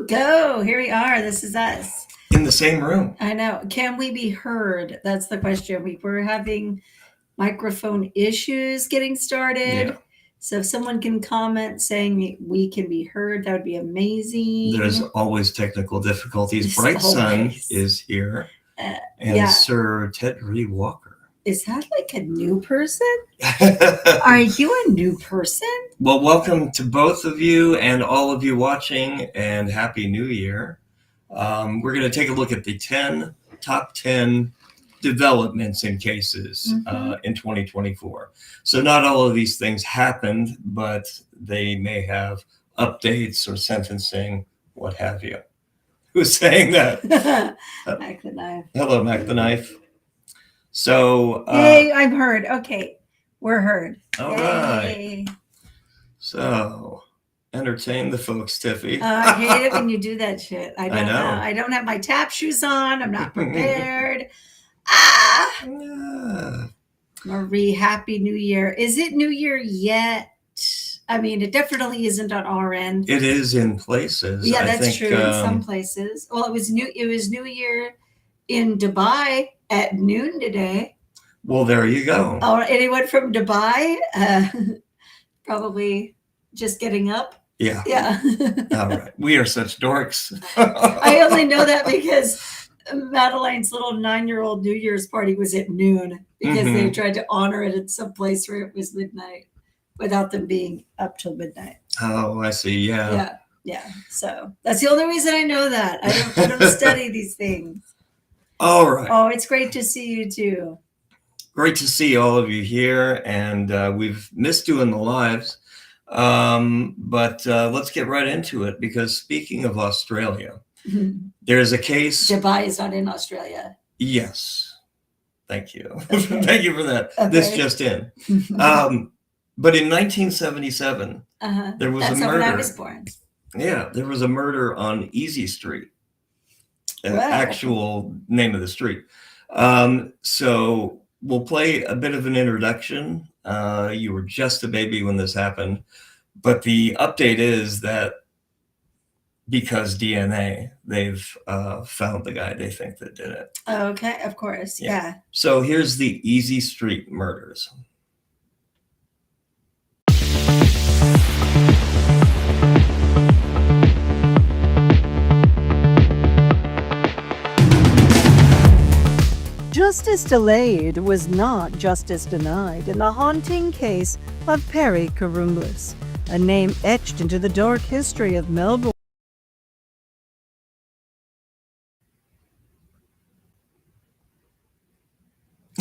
Woo, go. Here we are. This is us. In the same room. I know. Can we be heard? That's the question. We were having microphone issues getting started. Yeah. So if someone can comment saying we can be heard, that would be amazing. There's always technical difficulties. There's Bright Sun always. is here. And yeah. Sir Ted Reed Walker. Is that like a new person? Are you a new person? Well, welcome to both of you and all of you watching, and Happy New Year. We're going to take a look at the top 10 developments in cases in 2024. So not all of these things happened, but they may have updates or sentencing, what have you. Who's saying that? Mac the Knife. Hello, Mac the Knife. So hey, I'm heard. Okay, we're heard. All right. So entertain the folks, Tiffie. I hate it when you do that shit. I know. I don't have my tap shoes on. I'm not prepared. Marie, Happy New Year. Is it New Year yet? I mean, it definitely isn't on our end. It is in places. Yeah, that's true. In some places. Well, it was New Year in Dubai at noon today. Well, there you go. Oh, anyone from Dubai? Probably just getting up. Yeah. Yeah. All right. We are such dorks. I only know that because Madeline's little 9-year-old New Year's party was at noon because they tried to honor it at some place where it was midnight without them being up till midnight. Oh, I see. Yeah. Yeah. So that's the only reason I know that. I don't study these things. All right. Oh, it's great to see you too. Great to see all of you here, and we've missed doing the lives, but let's get right into it, because speaking of Australia, there's a case. Dubai is not in Australia. Yes. Thank you. Okay. Thank you for that. Okay. This just in. But in 1977, there was a murder. That's when I was born. Yeah, there was a murder on Easy Street. Actual name of the street. So we'll play a bit of an introduction. You were just a baby when this happened, but the update is that because DNA, they've found the guy they think that did it. Okay, of course, yeah. So here's the Easy Street murders. Justice delayed was not justice denied in the haunting case of Perry Karumblis, a name etched into the dark history of Melbourne.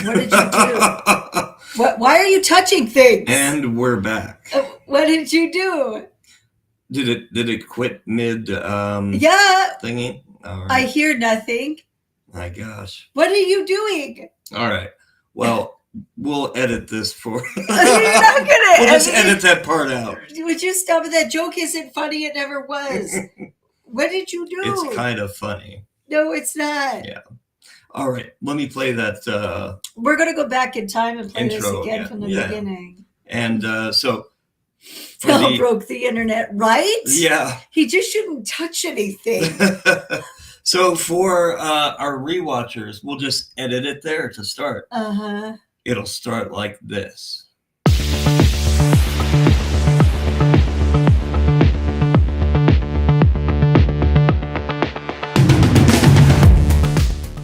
What did you do? Why are you touching things? And we're back. What did you do? Did it quit mid thingy? All right. I hear nothing. My gosh. What are you doing? All right. Well, we'll edit this for. You're not gonna. We'll just edit that part out. Would you stop it? That joke isn't funny. It never was. What did you do? It's kind of funny. No, it's not. Yeah. All right. Let me play that. We're gonna go back in time and play this again from the beginning. And so. Phil broke the internet, right? Yeah. He just shouldn't touch anything. So for our rewatchers, we'll just edit it there to start. It'll start like this.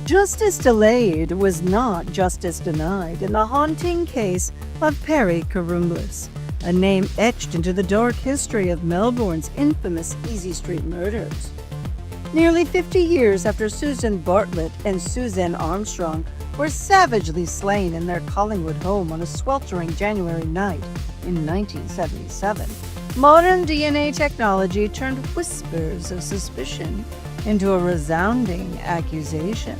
Justice delayed was not justice denied in the haunting case of Perry Karumblis, a name etched into the dark history of Melbourne's infamous Easy Street murders. Nearly 50 years after Susan Bartlett and Suzanne Armstrong were savagely slain in their Collingwood home on a sweltering January night in 1977, modern DNA technology turned whispers of suspicion into a resounding accusation.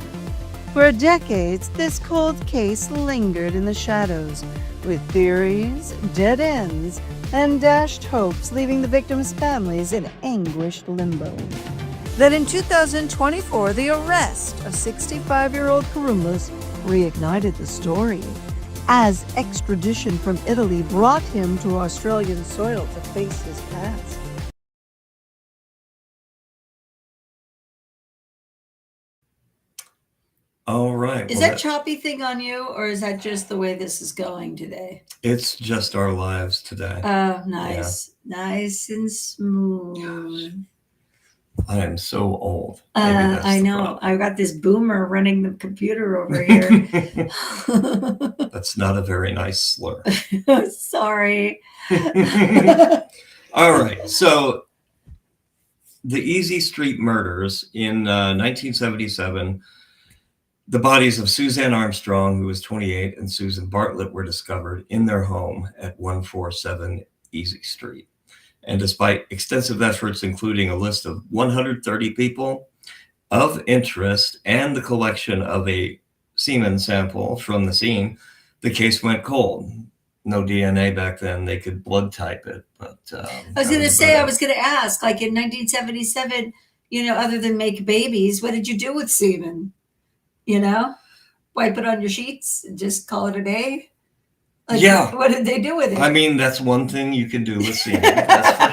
For decades, this cold case lingered in the shadows, with theories, dead ends, and dashed hopes leaving the victims' families in anguished limbo. Then in 2024, the arrest of 65-year-old Karumblis reignited the story, as extradition from Italy brought him to Australian soil to face his past. All right. Is that choppy thing on you, or is that just the way this is going today? It's just our lives today. Oh, nice. Yeah. Nice and smooth. Gosh. I am so old. I know. I got this boomer running the computer over here. That's not a very nice slur. Sorry. All right. So the Easy Street murders in 1977, the bodies of Suzanne Armstrong, who was 28, and Susan Bartlett were discovered in their home at 147 Easy Street. And despite extensive efforts, including a list of 130 people of interest and the collection of a semen sample from the scene, the case went cold. No DNA back then. They could blood type it. But I was going to ask, like in 1977, other than make babies, what did you do with semen? Wipe it on your sheets and just call it a day? Like, yeah. What did they do with it? I mean, that's one thing you can do with semen, that's for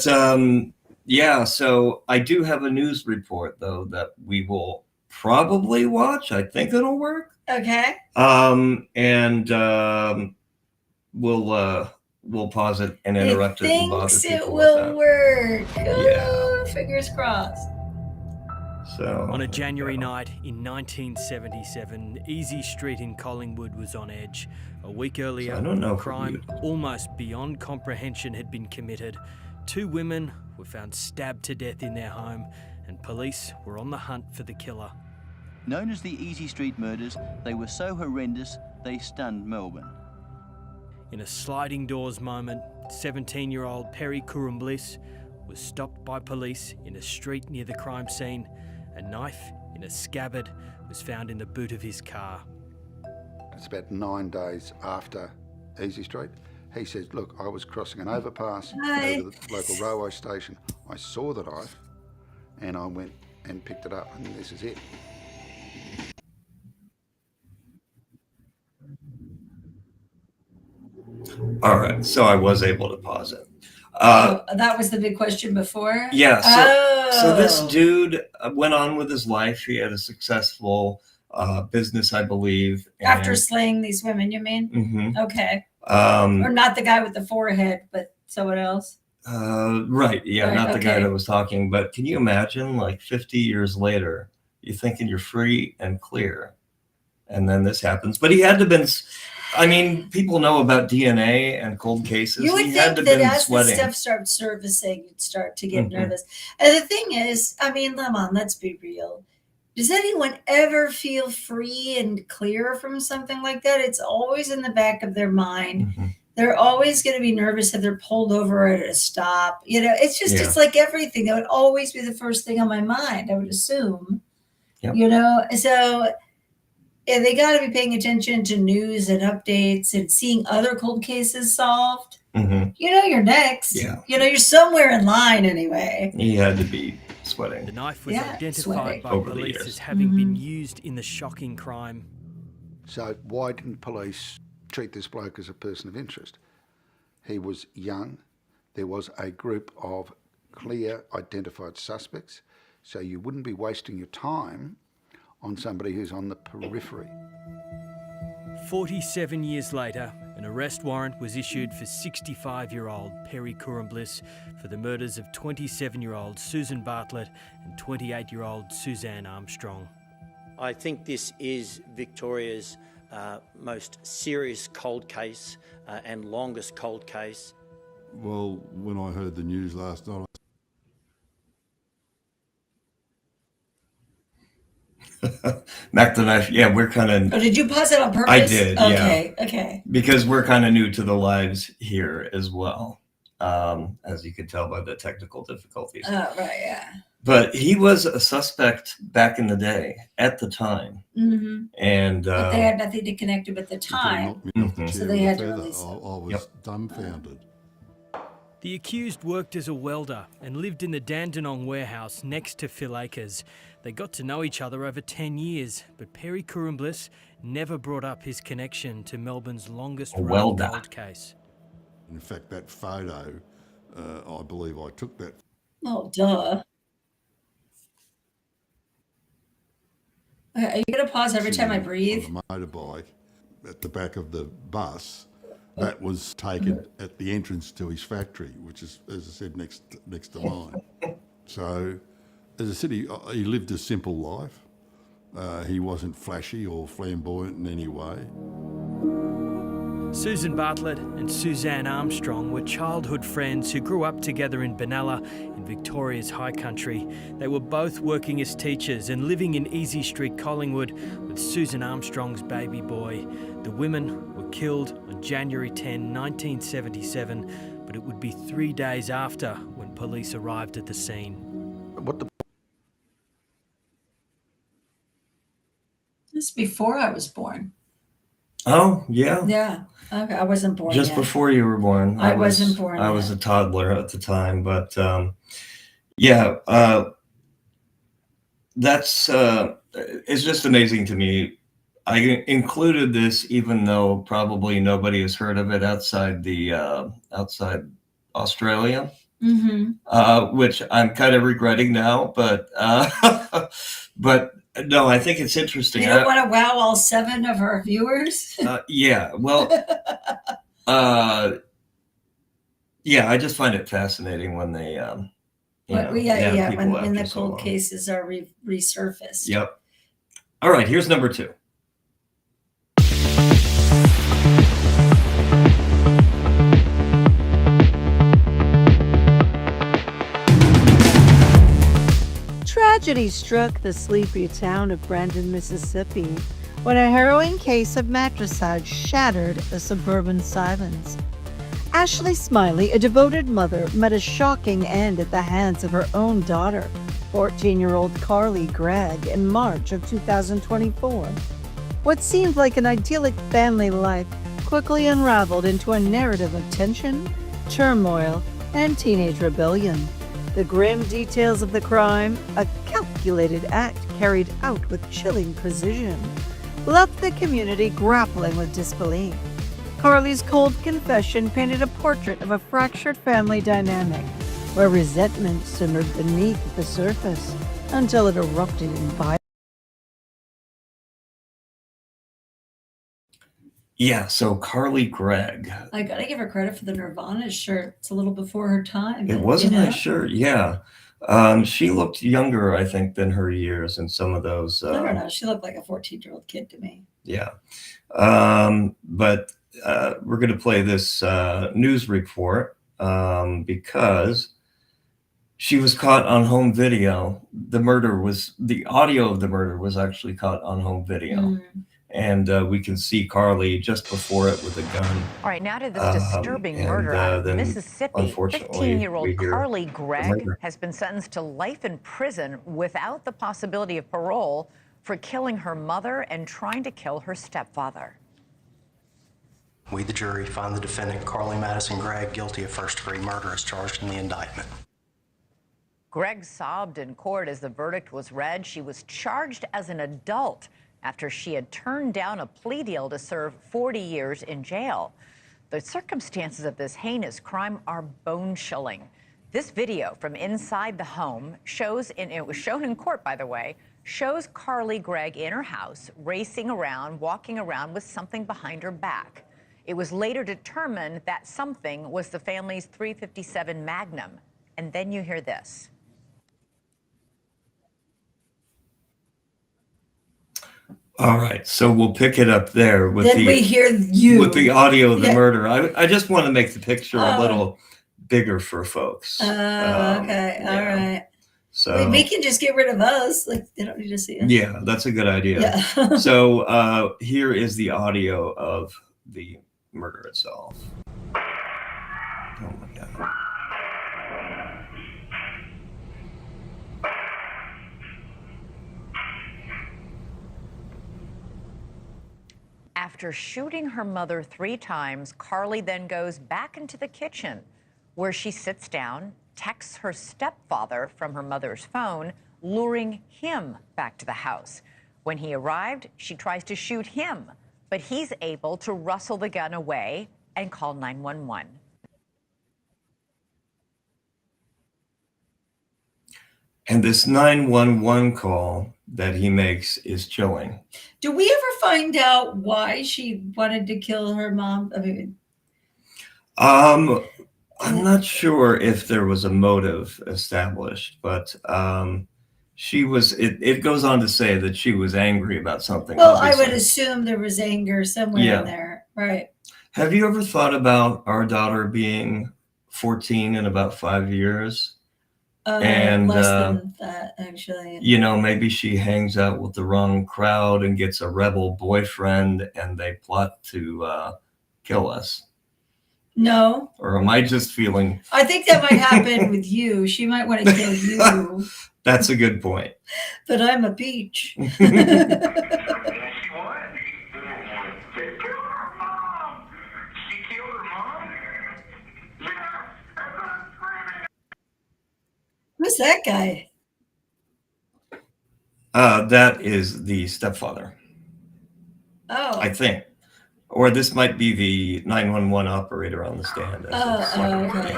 sure. Yeah, so I do have a news report, though, that we will probably watch. I think it'll work. Okay. We'll pause it and interrupt it and bother people. It will work. Yeah. Fingers crossed. So, on a January night in 1977, Easy Street in Collingwood was on edge. A week earlier, a crime almost beyond comprehension had been committed. 2 women were found stabbed to death in their home, and police were on the hunt for the killer. Known as the Easy Street murders, they were so horrendous they stunned Melbourne. In a sliding doors moment, 17-year-old Perry Kurumbliss was stopped by police in a street near the crime scene. A knife in a scabbard was found in the boot of his car. It's about 9 days after Easy Street. He says, look, I was crossing an overpass over the local railway station. I saw the knife and I went and picked it up, and this is it. All right, so I was able to pause it. That was the big question before? Yeah, so this dude went on with his life. He had a successful business, I believe. After slaying these women, you mean? Mm-hmm. Okay. Or not the guy with the forehead, but someone else? Right, yeah, not the guy that was talking. But can you imagine, like 50 years later, you're thinking you're free and clear, and then this happens. But he had to have been... I mean, people know about DNA and cold cases. You would he think had to that been as sweating. the stuff starts surfacing, you'd start to get nervous. And the thing is, I mean, come on, let's be real. Does anyone ever feel free and clear from something like that? It's always in the back of their mind. They're always going to be nervous if they're pulled over at a stop. It's just, it's like everything. That would always be the first thing on my mind, I would assume. Yep. So... yeah, they got to be paying attention to news and updates and seeing other cold cases solved. You're next. Yeah. You're somewhere in line anyway. He had to be sweating. The knife was identified by police as having been used in the shocking crime. So why didn't police treat this bloke as a person of interest? He was young. There was a group of clear identified suspects. So you wouldn't be wasting your time on somebody who's on the periphery. 47 years later, an arrest warrant was issued for 65-year-old Perry Kurumbliss for the murders of 27-year-old Susan Bartlett and 28-year-old Suzanne Armstrong. I think this is Victoria's most serious cold case and longest cold case. Well, when I heard the news last night, Mac the Knife, yeah, we're kind of... Oh, did you pause it on purpose? I did, Okay. Because we're kind of new to the lives here as well, as you could tell by the technical difficulties. Oh, right, yeah. But he was a suspect back in the day, at the time. And but they had nothing to connect him at the time, so they had to release him. I was dumbfounded. The accused worked as a welder and lived in the Dandenong warehouse next to Phil Akers. They got to know each other over 10 years, but Perry Kurumbliss never brought up his connection to Melbourne's longest-running cold case. In fact, that photo, I believe I took that. Oh, duh. Are you going to pause every time I sitting breathe? on a motorbike at the back of the bus that was taken at the entrance to his factory, which is, as I said, next to mine. So, as I said, he lived a simple life. He wasn't flashy or flamboyant in any way. Susan Bartlett and Suzanne Armstrong were childhood friends who grew up together in Benalla in Victoria's high country. They were both working as teachers and living in Easy Street, Collingwood, with Susan Armstrong's baby boy. The women were killed on January 10, 1977, but it would be 3 days after when police arrived at the scene. What the? This is before I was born. Oh, yeah. Yeah. Okay. I wasn't born Just yet. before you were born. I wasn't born I was yet. a toddler at the time, but that's it's just amazing to me. I included this even though probably nobody has heard of it outside Australia, which I'm kind of regretting now, but but no, I think it's interesting. You don't want to wow all 7 of our viewers? Yeah, well, yeah, I just find it fascinating when they, when the cold cases are resurfaced. Yep. All right, here's number 2. Tragedy struck the sleepy town of Brandon, Mississippi, when a harrowing case of matricide shattered the suburban silence. Ashley Smiley, a devoted mother, met a shocking end at the hands of her own daughter, 14-year-old Carly Gregg, in March of 2024. What seemed like an idyllic family life quickly unraveled into a narrative of tension, turmoil, and teenage rebellion. The grim details of the crime, a calculated act carried out with chilling precision, left the community grappling with disbelief. Carly's cold confession painted a portrait of a fractured family dynamic, where resentment simmered beneath the surface until it erupted in violence. Yeah, so Carly Gregg. I gotta give her credit for the Nirvana shirt. It's a little before her time. It was a nice shirt, yeah. She looked younger, I think, than her years in some of those. I don't know. She looked like a 14-year-old kid to me. Yeah. But we're going to play this news report because she was caught on home video. The audio of the murder was actually caught on home video. And we can see Carly just before it with a gun. All right, now to this disturbing murder out of Mississippi. 15-year-old Carly Gregg has been sentenced to life in prison without the possibility of parole for killing her mother and trying to kill her stepfather. We, the jury, find the defendant, Carly Madison Gregg, guilty of first-degree murder as charged in the indictment. Gregg sobbed in court as the verdict was read. She was charged as an adult after she had turned down a plea deal to serve 40 years in jail. The circumstances of this heinous crime are bone-chilling. This video from inside the home it was shown in court, by the way, shows Carly Gregg in her house, racing around, walking around with something behind her back. It was later determined that something was the family's .357 Magnum. And then you hear this. All right, so we'll pick it up there with we hear you with the audio of the murder. I just want to make the picture a little bigger for folks. Okay, all right. So we can just get rid of us. Like they don't need to see us. Yeah, that's a good idea. Yeah. So here is the audio of the murder itself. Oh my God. After shooting her mother 3 times, Carly then goes back into the kitchen where she sits down, texts her stepfather from her mother's phone, luring him back to the house. When he arrived, she tries to shoot him, but he's able to wrestle the gun away and call 911. And this 911 call that he makes is chilling. Do we ever find out why she wanted to kill her mom? I mean, I'm not sure if there was a motive established, but she was. It goes on to say that she was angry about something. well, obviously. I would assume there was anger somewhere in there, right? Have you ever thought about our daughter being 14 in about 5 years? And less than that, actually. you know, maybe she hangs out with the wrong crowd and gets a rebel boyfriend, and they plot to kill us. No. Or am I just feeling? I think that might happen with you. She might want to kill you. That's a good point. But I'm a peach. Who's that guy? That is the stepfather. Oh. I think. Or this might be the 911 operator on the stand. Okay.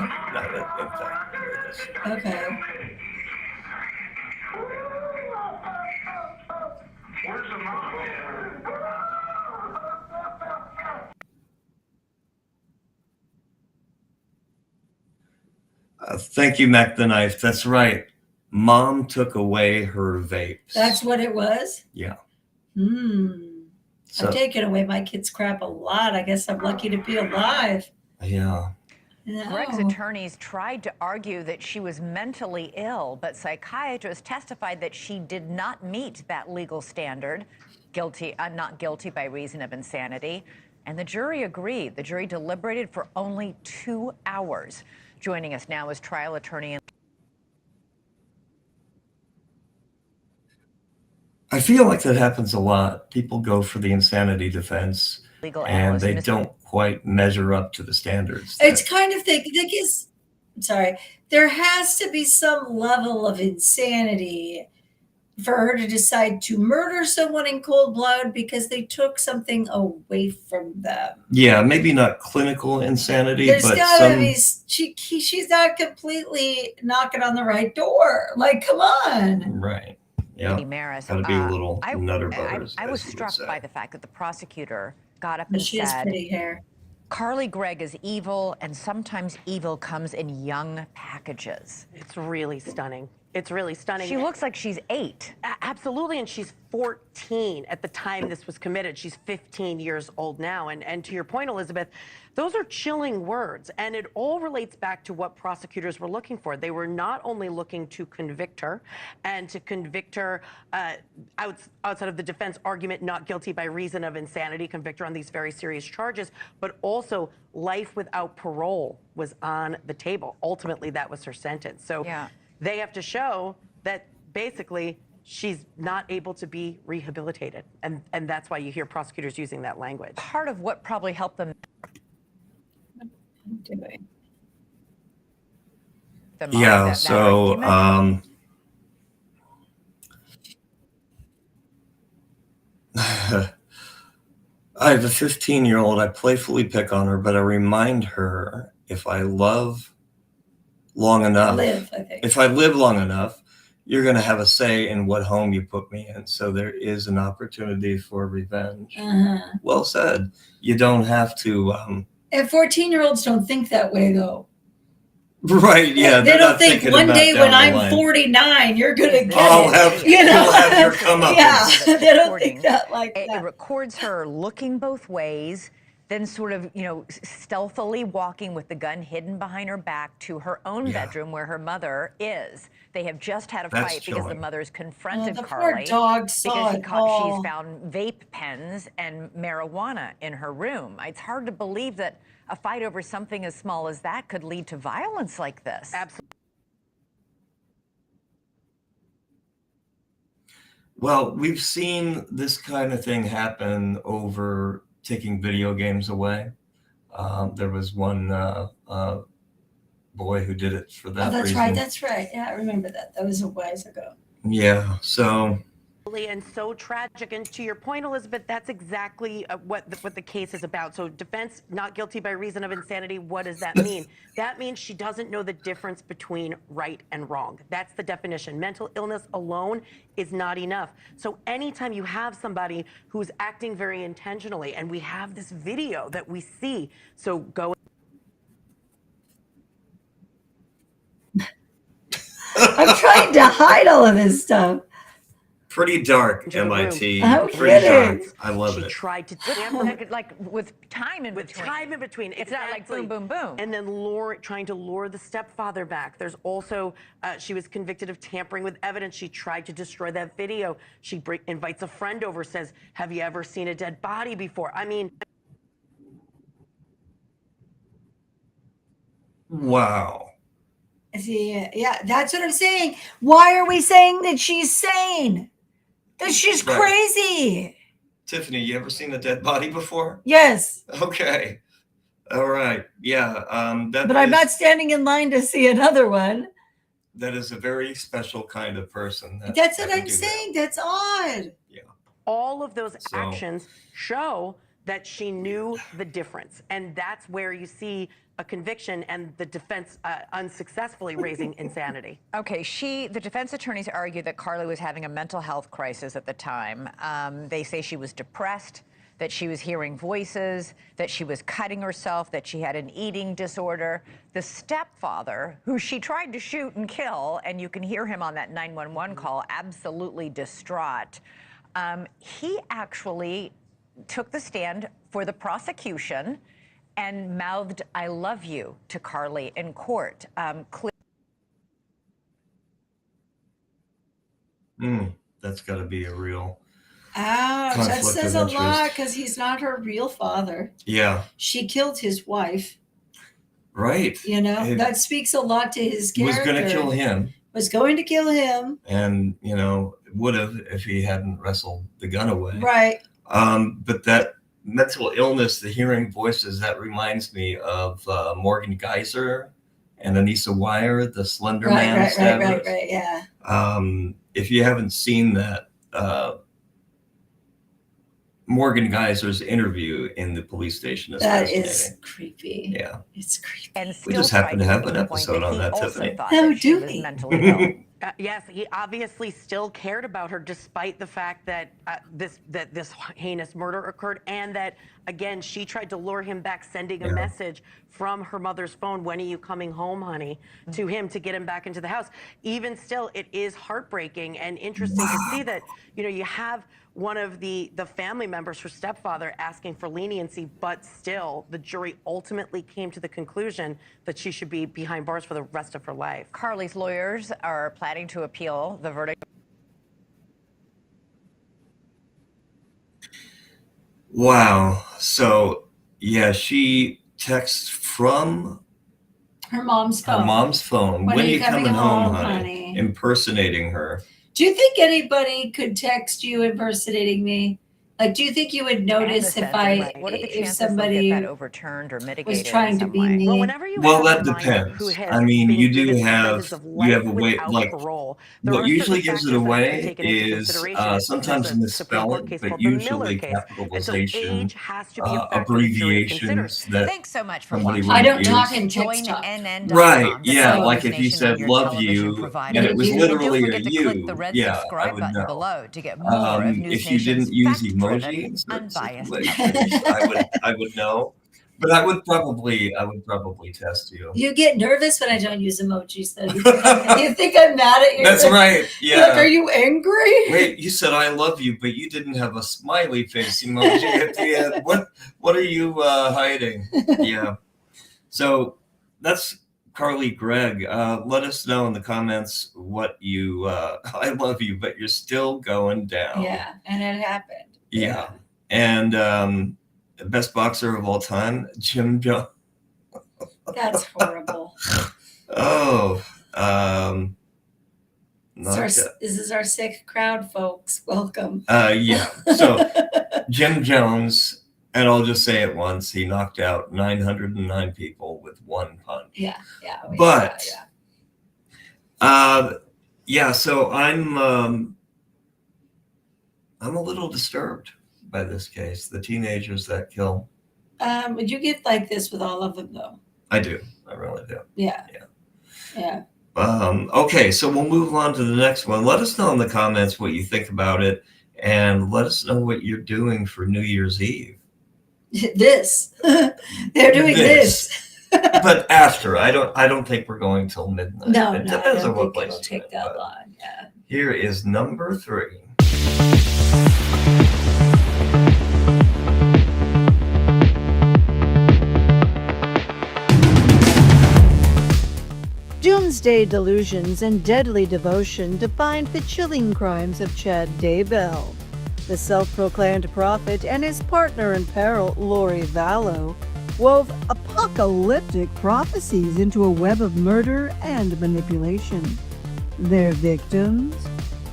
Okay. Thank you, Mac the Knife. That's right. Mom took away her vapes. That's what it was? Yeah. I've taken away my kids' crap a lot. I guess I'm lucky to be alive. Yeah. No. Gregg's attorneys tried to argue that she was mentally ill, but psychiatrists testified that she did not meet that legal standard, not guilty by reason of insanity. And the jury agreed. The jury deliberated for only 2 hours. Joining us now is trial attorney. I feel like that happens a lot. People go for the insanity defense, and they don't quite measure up to the standards. It's kind of there has to be some level of insanity for her to decide to murder someone in cold blood because they took something away from them. Yeah, maybe not clinical insanity, There's but gotta be, she's not completely knocking on the right door. Like, come on. Right. Yeah. Maris, gotta be a little nutter butters. I was struck by the fact that the prosecutor got up But and she has said, pretty hair. Carly Gregg is evil, and sometimes evil comes in young packages. It's really stunning. It's really stunning. She looks like she's 8. Absolutely, and she's 14 at the time this was committed. She's 15 years old now. And to your point, Elizabeth, those are chilling words, and it all relates back to what prosecutors were looking for. They were not only looking to convict her, and to convict her outside of the defense argument, not guilty by reason of insanity, convict her on these very serious charges, but also life without parole was on the table. Ultimately, that was her sentence. So they have to show that basically she's not able to be rehabilitated. And that's why you hear prosecutors using that language. Part of what probably helped them. Yeah, so I have a 15-year-old. I playfully pick on her, but I remind her if I love long enough, if I live long enough, you're going to have a say in what home you put me in. So there is an opportunity for revenge. Well said. You don't have to. And 14-year-olds don't think that way, though. Right? Yeah. They don't think one day when I'm 49, you're going to get it. You'll have your comeuppance. Yeah, they don't think that like that. It records her looking both ways, then sort of, stealthily walking with the gun hidden behind her back to her own bedroom where her mother is. They have just had a fight because the mother's confronted Carly because she's found vape pens and marijuana in her room. It's hard to believe that a fight over something as small as that could lead to violence like this. Absolutely. Well, we've seen this kind of thing happen over taking video games away. There was one boy who did it for that reason. That's right. Yeah, I remember that. That was a while ago. Yeah, so And so tragic. And to your point, Elizabeth, that's exactly what the case is about. So defense not guilty by reason of insanity. What does that mean? That means she doesn't know the difference between right and wrong. That's the definition. Mental illness alone is not enough. So anytime you have somebody who's acting very intentionally, and we have this video that we see, so go. I'm trying to hide all of this stuff. Pretty dark, MIT. I'm Pretty dark. kidding. I love She it. tried to like with time in between. With time in between. It's not like boom, boom, boom. And then trying to lure the stepfather back. There's also, she was convicted of tampering with evidence. She tried to destroy that video. She invites a friend over, says, have you ever seen a dead body before? I mean. Wow. See, yeah, that's what I'm saying. Why are we saying that she's sane? That she's Right. crazy. Tiffany, you ever seen a dead body before? Yes. Okay. All right. Yeah. But I'm not standing in line to see another one. That is a very special kind of person. That's what I'm saying. That's odd. Yeah. All of those actions show that she knew the difference. And that's where you see a conviction and the defense unsuccessfully raising insanity. Okay, the defense attorneys argue that Carly was having a mental health crisis at the time. They say she was depressed, that she was hearing voices, that she was cutting herself, that she had an eating disorder. The stepfather, who she tried to shoot and kill, and you can hear him on that 911 call, absolutely distraught, he actually took the stand for the prosecution and mouthed, "I love you," to Carly in court. That's got to be a real Ouch, that conflict says of a lot interest. because he's not her real father. Yeah. She killed his wife. Right. You know, that speaks a lot to his Was character. going to kill him. Was going to kill him. And, would have if he hadn't wrestled the gun away. Right. But that mental illness, the hearing voices, that reminds me of Morgan Geyser and Anissa Weier, the Slender Man stabbers. Right, yeah. If you haven't seen that, Morgan Geyser's interview in the police station is fascinating. That is creepy. Yeah. It's creepy. And We just happen to have an episode on that, Tiffany. Oh, do we? Mentally ill. Yes, he obviously still cared about her despite the fact that this heinous murder occurred, and that, again, she tried to lure him back, sending a message from her mother's phone, "When are you coming home, honey?" to him to get him back into the house. Even still, it is heartbreaking and interesting to see that, you have one of the family members, her stepfather, asking for leniency, but still the jury ultimately came to the conclusion that she should be behind bars for the rest of her life. Carly's lawyers are planning to appeal the verdict. Wow. So, yeah, she texts from Her mom's phone. her mom's phone. When are you coming home, honey? Impersonating her. Do you think anybody could text you impersonating me? Like, do you think you would notice if What are the chances somebody they'll get that overturned or mitigated was trying in to some be way? mean? Well, whenever you Well, have that a minor depends. who has I mean, been you do given have sentences of life a way, without like, parole, there what are usually certain gives it factors that have to away be taken into is consideration. sometimes There's a Supreme Court misspelling, case but called the Miller usually case. And so capitalization, age has to be a factor the jury considers. abbreviations that Thanks so much for somebody watching. would I don't use. talk in Join TikTok. NN.com. Right, the yeah, News like if you Nation said on your love television you, provider. and it was And literally don't a forget to you, click the red yeah, I subscribe would button know. below to get more of News If you Nation's didn't use fact-driven, emoji in certain unbiased situations, I would know. But I would probably test you. You get nervous when I don't use emojis, though. You think I'm mad at you? That's right. Yeah. Like, are you angry? Wait, you said I love you, but you didn't have a smiley face emoji at the end. What are you hiding? Yeah. So that's Carly Gregg. Let us know in the comments what you I love you, but you're still going down. Yeah, and it happened. Yeah. And best boxer of all time, Jim Jones. That's horrible. Oh, This is our sick crowd, folks. Welcome. Yeah. So Jim Jones, and I'll just say it once, he knocked out 909 people with one punch. Yeah. But yeah, so I'm I'm a little disturbed by this case, the teenagers that kill. Would you get like this with all of them, though? I do. I really do. Yeah. Yeah. Okay, so we'll move on to the next one. Let us know in the comments what you think about it, and let us know what you're doing for New Year's Eve. This. They're doing this. But after, I don't think we're going till midnight. No, It no, I depends don't on what think place it'll take you're in, that but long. Yeah. Here is number 3. Doomsday delusions and deadly devotion defined the chilling crimes of Chad Daybell. The self-proclaimed prophet and his partner in peril, Lori Vallow, wove apocalyptic prophecies into a web of murder and manipulation. Their victims?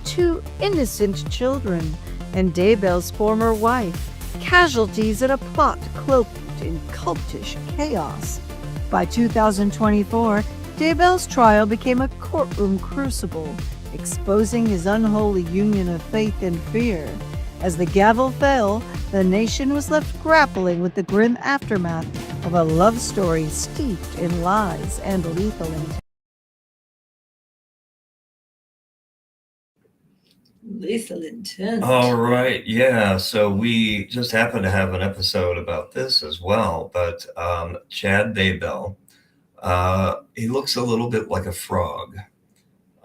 2 innocent children and Daybell's former wife, casualties in a plot cloaked in cultish chaos. By 2024, Daybell's trial became a courtroom crucible, exposing his unholy union of faith and fear. As the gavel fell, the nation was left grappling with the grim aftermath of a love story steeped in lies and lethal intent. Lethal intent. All right, yeah. So we just happen to have an episode about this as well. But Chad Daybell, he looks a little bit like a frog.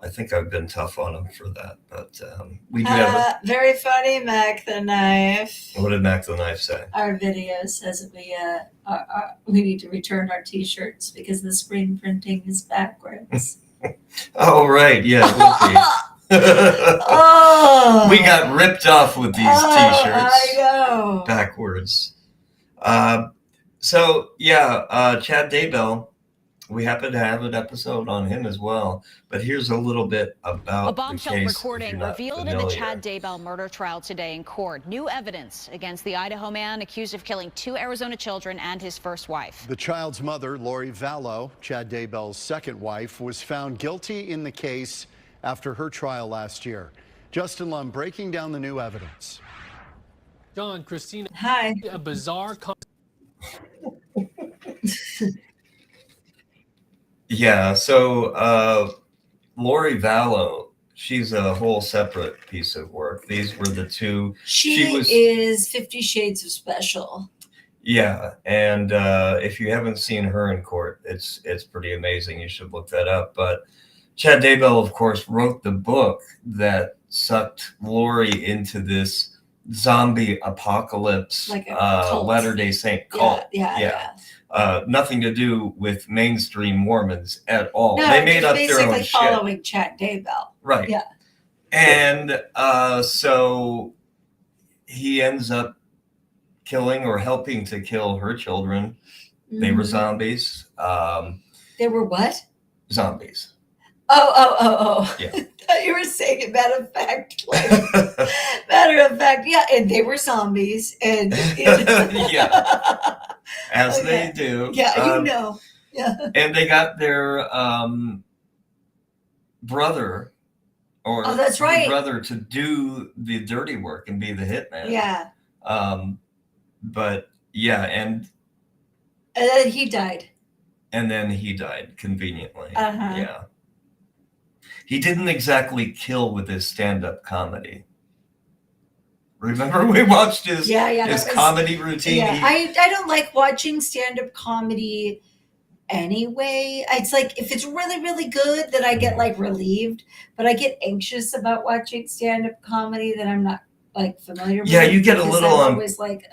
I think I've been tough on him for that, but we do have very funny, Mac the Knife. What did Mac the Knife say? Our video says that we need to return our T-shirts because the screen printing is backwards. Oh, right, yeah. Oh, we got ripped off with these T-shirts. I know. Backwards. So yeah, Chad Daybell. We happen to have an episode on him as well, but here's a little bit about a bombshell the case, recording revealed in the Chad Daybell murder trial today in court. New evidence against the Idaho man accused of killing 2 Arizona children and his first wife. The child's mother, Lori Vallow, Chad Daybell's second wife, was found guilty in the case after her trial last year. Justin Lum breaking down the new evidence. John, Christina. Hi. A bizarre. Yeah, so Lori Vallow, she's a whole separate piece of work. These were the 2. She is 50 Shades of Special. Yeah, and if you haven't seen her in court, it's pretty amazing. You should look that up. But Chad Daybell, of course, wrote the book that sucked Lori into this zombie apocalypse, like a Latter-day Saint cult. Yeah. Nothing to do with mainstream Mormons at all. No, they made up their own basically following Chad Daybell. Right. Yeah. And so he ends up killing or helping to kill her children. Mm-hmm. They were zombies. They were what? Zombies. Oh. Yeah. I thought you were saying it matter of fact. Matter of fact, yeah. And they were zombies. And yeah. As they do. Yeah, you know. Yeah. And they got their brother or that's right. brother to do the dirty work and be the hitman. Yeah. But yeah, and then he died. And then he died conveniently. Uh-huh. Yeah. He didn't exactly kill with his stand-up comedy. Remember we watched his comedy routine? Yeah, I don't like watching stand-up comedy anyway. It's like if it's really, really good, then I get like relieved. But I get anxious about watching stand-up comedy that I'm not like familiar with. Yeah, you get a little always like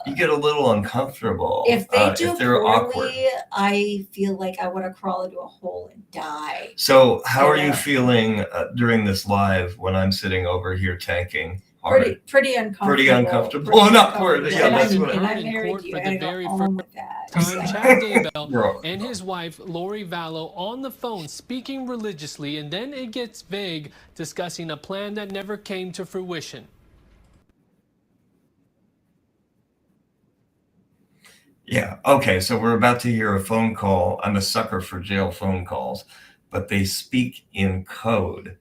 you get a little uncomfortable. If they do if they're poorly, awkward. I feel like I want to crawl into a hole and die. So how are you feeling during this live when I'm sitting over here tanking? Pretty uncomfortable. Pretty uncomfortable and awkward. Yeah, that's what and I'm married to you. I gotta go home with that. Chad Daybell and his wife, Lori Vallow, on the phone speaking religiously, and then it gets vague, discussing a plan that never came to fruition. Yeah. Okay. So we're about to hear a phone call. I'm a sucker for jail phone calls, but they speak in code.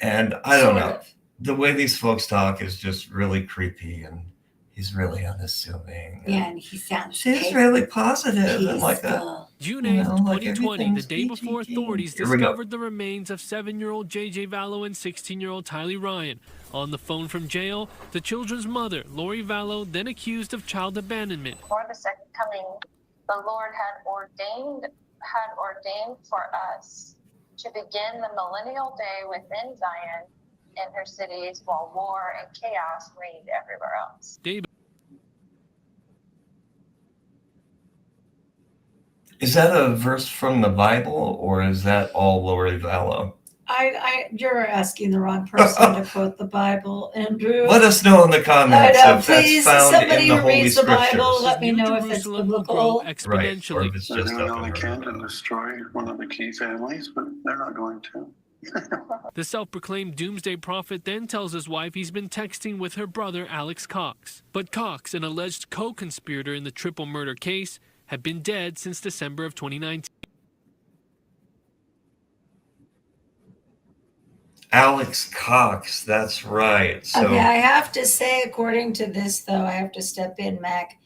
And I don't know. the way these folks talk is just really creepy, and he's really unassuming. Yeah, and he sounds. She's really positive and like a. June 8th, like 2020, the day everything's before peachy authorities keen. Here we go. discovered the remains of 7-year-old J.J. Vallow and 16-year-old Tylee Ryan. On the phone from jail, the children's mother, Lori Vallow, then accused of child abandonment. For the second coming, the Lord had ordained for us to begin the millennial day within Zion and her cities while war and chaos reigned everywhere else. Is that a verse from the Bible, or is that all Lori Vallow? You're asking the wrong person to quote the Bible, Andrew. Let us know in the comments if please, that's found somebody in the who Holy reads the Scriptures. Bible, let me know if it's biblical. Right, or if it's just They're up doing all in they her can to destroy one of the key families, but they're not going to. The self-proclaimed doomsday prophet then tells his wife he's been texting with her brother Alex Cox. But Cox, an alleged co-conspirator in the triple murder case, had been dead since December of 2019. Alex Cox, that's right. So Okay, I have to say, according to this, though, I have to step in, Mac.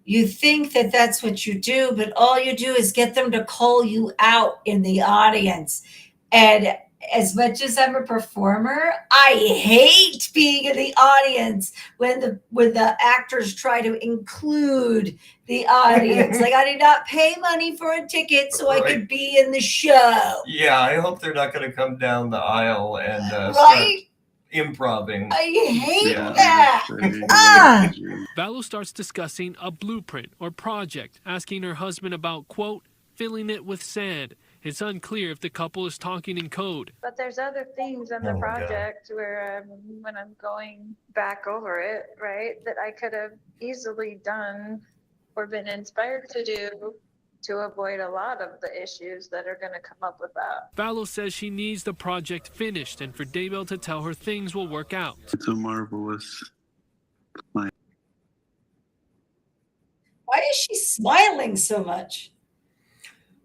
You think that that's what you do, but all you do is get them to call you out in the audience. And as much as I'm a performer, I hate being in the audience when the actors try to include the audience. Like, I did not pay money for a ticket so I could be in the show. yeah, I hope they're not going to come down the aisle and start Right? improving. I hate that. Vallow starts discussing a blueprint or project, asking her husband about, quote, filling it with sand. It's unclear if the couple is talking in code. But there's other things on the project where when I'm going back over it, right, that I could have easily done or been inspired to do to avoid a lot of the issues that are going to come up with that. Vallow says she needs the project finished and for Daybell to tell her things will work out. It's a marvelous plan. Why is she smiling so much?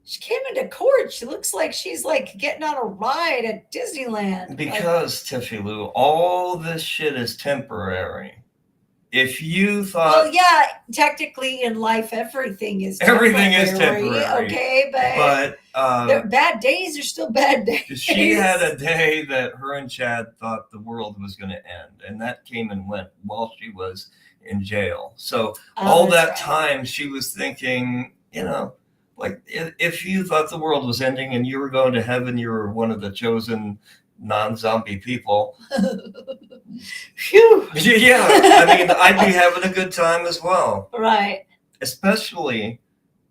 She came into court. She looks like she's like getting on a ride at Disneyland. Because, Tiffie Lou, all this shit is temporary. If you thought... Well, yeah, technically in life, everything is temporary. Everything is temporary. Okay, but bad days are still bad days. She had a day that her and Chad thought the world was going to end, and that came and went while she was in jail. So all that time she was thinking, you know, like if you thought the world was ending and you were going to heaven, you were one of the chosen non-zombie people. Phew. Yeah, I mean, I'd be having a good time as well. Right. Especially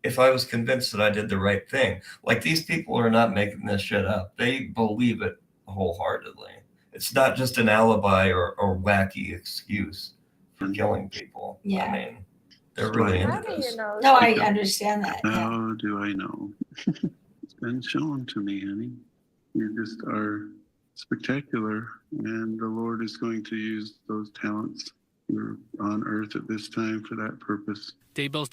if I was convinced that I did the right thing. Like, these people are not making this shit up. They believe it wholeheartedly. It's not just an alibi or wacky excuse for killing people. Yeah. I mean, they're really into this. No, I understand that. How do I know? It's been shown to me, honey. You just are spectacular, and the Lord is going to use those talents. You're on earth at this time for that purpose. Daybell's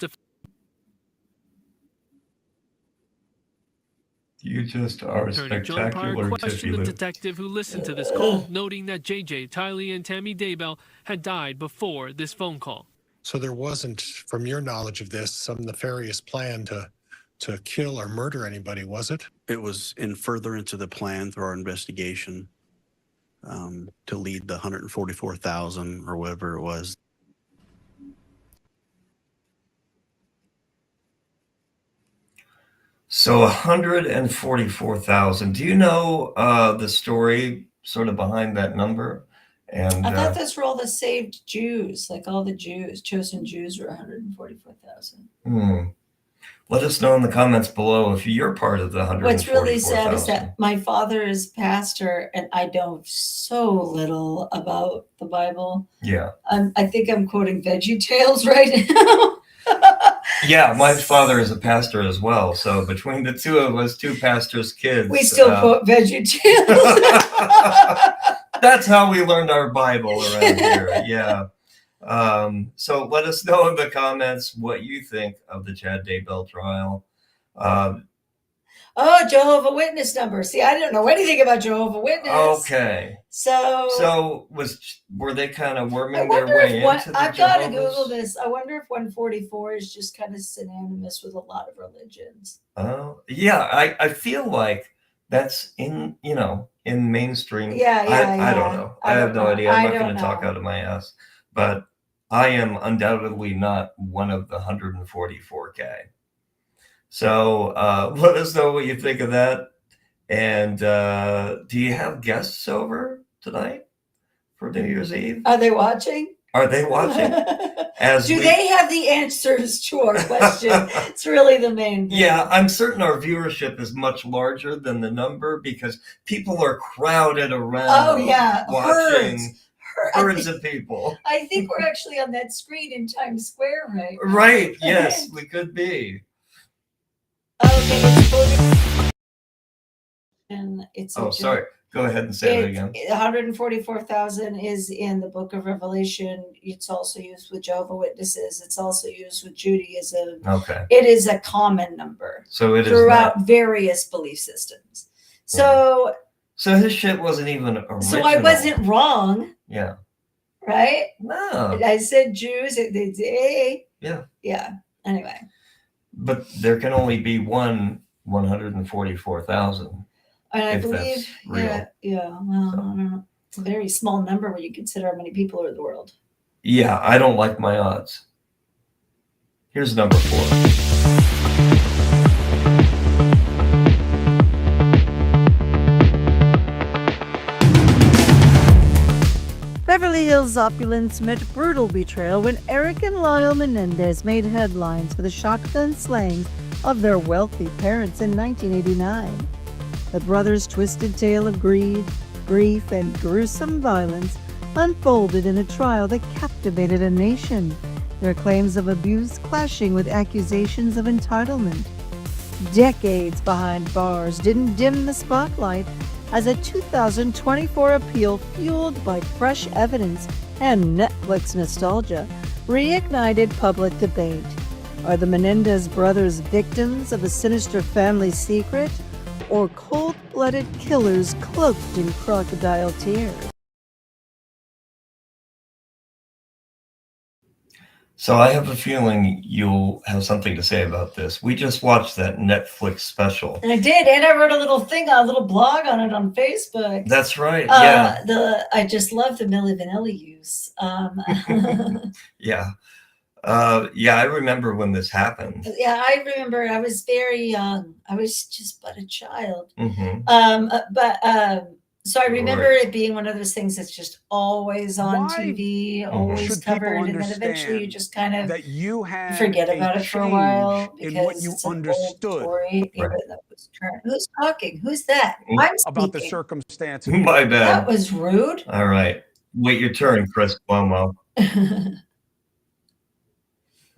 You just are Attorney John Pryor spectacular, questioned the Tiffie Lou. detective who listened to this call, noting that JJ, Tylee, and Tammy Daybell had died before this phone call. So there wasn't, from your knowledge of this, some nefarious plan to kill or murder anybody, was it? It was in furtherance of the plan through our investigation to lead the 144,000 or whatever it was. So 144,000. Do you know the story sort of behind that number? And I thought those were all the saved Jews, like all the Jews, chosen Jews were 144,000. Let us know in the comments below if you're part of the 144,000. What's really sad is that my father is pastor and I know so little about the Bible. Yeah. I think I'm quoting Veggie Tales right now. Yeah, my father is a pastor as well. So between the two of us, two pastors' kids. We still quote Veggie Tales. That's how we learned our Bible around here. Yeah. So let us know in the comments what you think of the Chad Daybell trial. Oh, Jehovah Witness number. See, I don't know anything about Jehovah Witness. Okay. So were they kind of I worming their wonder way if into the I've got to Jehovah's? Google this. I wonder if 144 is just kind of synonymous with a lot of religions. Oh, yeah. I feel like that's in mainstream. Yeah. I don't know. I have no idea. I'm not going to talk out of my ass, but I am undoubtedly not one of the 144K. So let us know what you think of that. And do you have guests over tonight for New Year's Eve? Are they watching? Are they watching? Do they have the answers to our question? It's really the main thing. Yeah, I'm certain our viewership is much larger than the number because people are crowded around. Oh, yeah. Watching herds of people. I think we're actually on that screen in Times Square right now. Right. Yes, we could be. And it's sorry. Go ahead and say it again. 144,000 is in the Book of Revelation. It's also used with Jehovah Witnesses. It's also used with Judaism. Okay. It is a common number. So it is throughout various belief systems. So his shit wasn't even original. So I wasn't wrong. Yeah. Right? No. I said Jews. Yeah. Yeah. Anyway. But there can only be one 144,000. And I believe, well, I don't know. It's a very small number when you consider how many people are in the world. Yeah, I don't like my odds. Here's number 4. Beverly Hills opulence met brutal betrayal when Eric and Lyle Menendez made headlines for the shotgun slayings of their wealthy parents in 1989. The brothers' twisted tale of greed, grief, and gruesome violence unfolded in a trial that captivated a nation, their claims of abuse clashing with accusations of entitlement. Decades behind bars didn't dim the spotlight as a 2024 appeal fueled by fresh evidence and Netflix nostalgia reignited public debate. Are the Menendez brothers victims of a sinister family secret, or cold-blooded killers cloaked in crocodile tears? So I have a feeling you'll have something to say about this. We just watched that Netflix special. And I did, and I wrote a little blog on it on Facebook. That's right. Yeah. I just love the Milli Vanilli use. Yeah. Yeah, I remember when this happened. Yeah, I remember. I was very young. I was just but a child. Mm-hmm. So I remember it being one of those things that's just always on TV, always covered, and then eventually you just kind of forget about it for a while because what you it's an old story. Right. That was who's talking? Who's that? I'm about the circumstances. My bad. That was rude. All right, wait your turn, Chris Cuomo.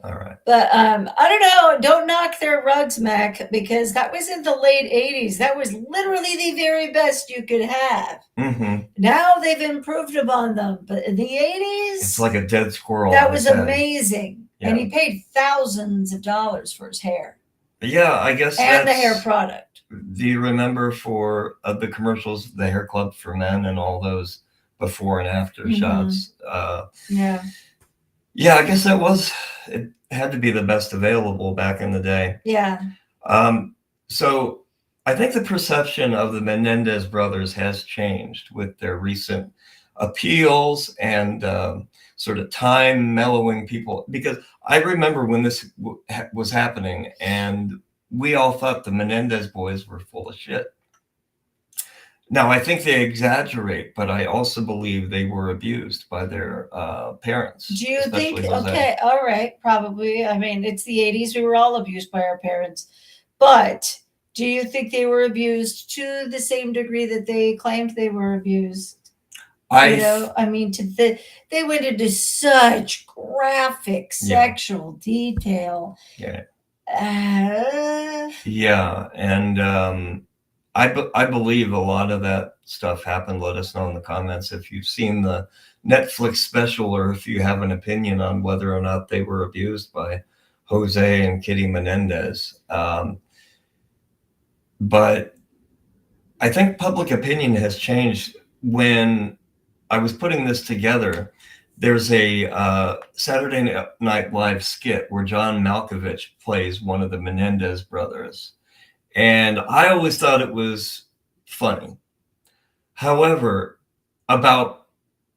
All right. But I don't know. Don't knock their rugs, Mac, because that was in the late 80s. That was literally the very best you could have. Mm-hmm. Now they've improved upon them. But in the 80s, it's like a dead squirrel. That was amazing. Yeah. And he paid thousands of dollars for his hair. Yeah, I guess. And the hair product. Do you remember for the commercials, the Hair Club for Men and all those before and after shots? Yeah. Yeah, I guess it had to be the best available back in the day. Yeah. So I think the perception of the Menendez brothers has changed with their recent appeals and sort of time mellowing people. Because I remember when this was happening and we all thought the Menendez boys were full of shit. Now, I think they exaggerate, but I also believe they were abused by their parents. Do you think, okay, all right, probably. I mean, it's the 80s. We were all abused by our parents. But do you think they were abused to the same degree that they claimed they were abused? I mean, they went into such graphic sexual detail. Yeah. Yeah, and I believe a lot of that stuff happened. Let us know in the comments if you've seen the Netflix special or if you have an opinion on whether or not they were abused by Jose and Kitty Menendez. but I think public opinion has changed. When I was putting this together, there's a Saturday Night Live skit where John Malkovich plays one of the Menendez brothers. And I always thought it was funny. However, about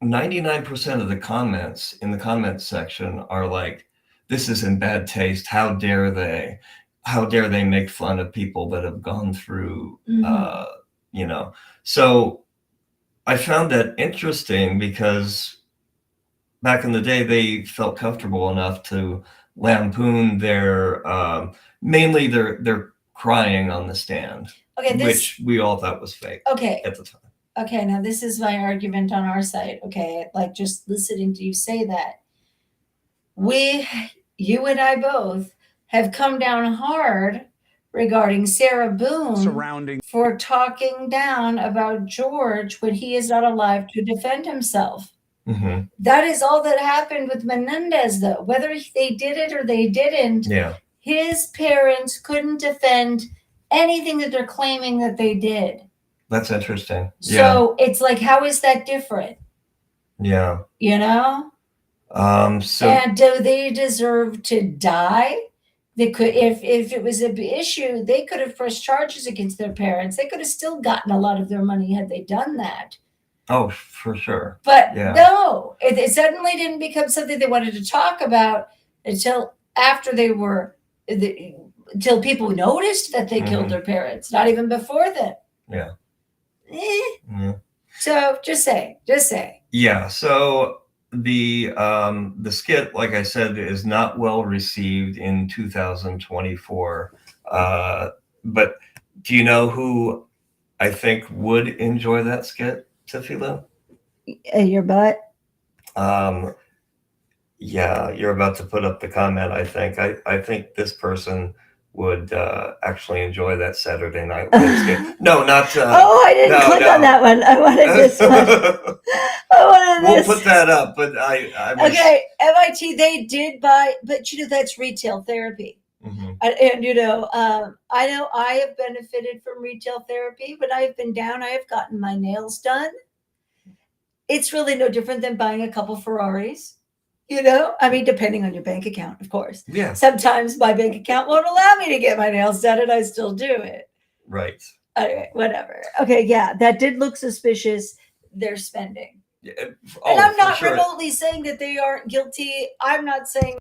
99% of the comments in the comments section are like, this is in bad taste. How dare they? How dare they make fun of people that have gone through, you know? So I found that interesting because back in the day, they felt comfortable enough to lampoon their, mainly their crying on the stand, Okay, which we all thought was fake okay. at the time. Okay, now this is my argument on our side. Okay, like just listening to you say that. You and I both have come down hard regarding Sarah Boon for talking down about George when he is not alive to defend himself. Mm-hmm. That is all that happened with Menendez, though. Whether they did it or they didn't, his parents couldn't defend anything that they're claiming that they did. That's interesting. So it's like, how is that different? Yeah. You know? So And do they deserve to die? They could, if it was an issue, they could have pressed charges against their parents. They could have still gotten a lot of their money had they done that. Oh, for sure. But no, it suddenly didn't become something they wanted to talk about until after they were, until people noticed that they killed their parents. Not even before then. Yeah. So just say. Yeah. So the skit, like I said, is not well received in 2024. But do you know who I think would enjoy that skit, Tiffie Lou? Your butt. Yeah, you're about to put up the comment. I think this person would actually enjoy that Saturday Night Live skit. No, not. I didn't click on that one. I wanted this one. We'll put that up, but I was, okay, MIT, they did buy, but that's retail therapy. Mm-hmm. And I know I have benefited from retail therapy. When I've been down, I have gotten my nails done. It's really no different than buying a couple Ferraris. I mean, depending on your bank account, of course. Yeah. Sometimes my bank account won't allow me to get my nails done, and I still do it. Right. Anyway, whatever. Okay, yeah, that did look suspicious. They're spending. Yeah. And I'm not remotely saying that they aren't guilty. I'm not saying.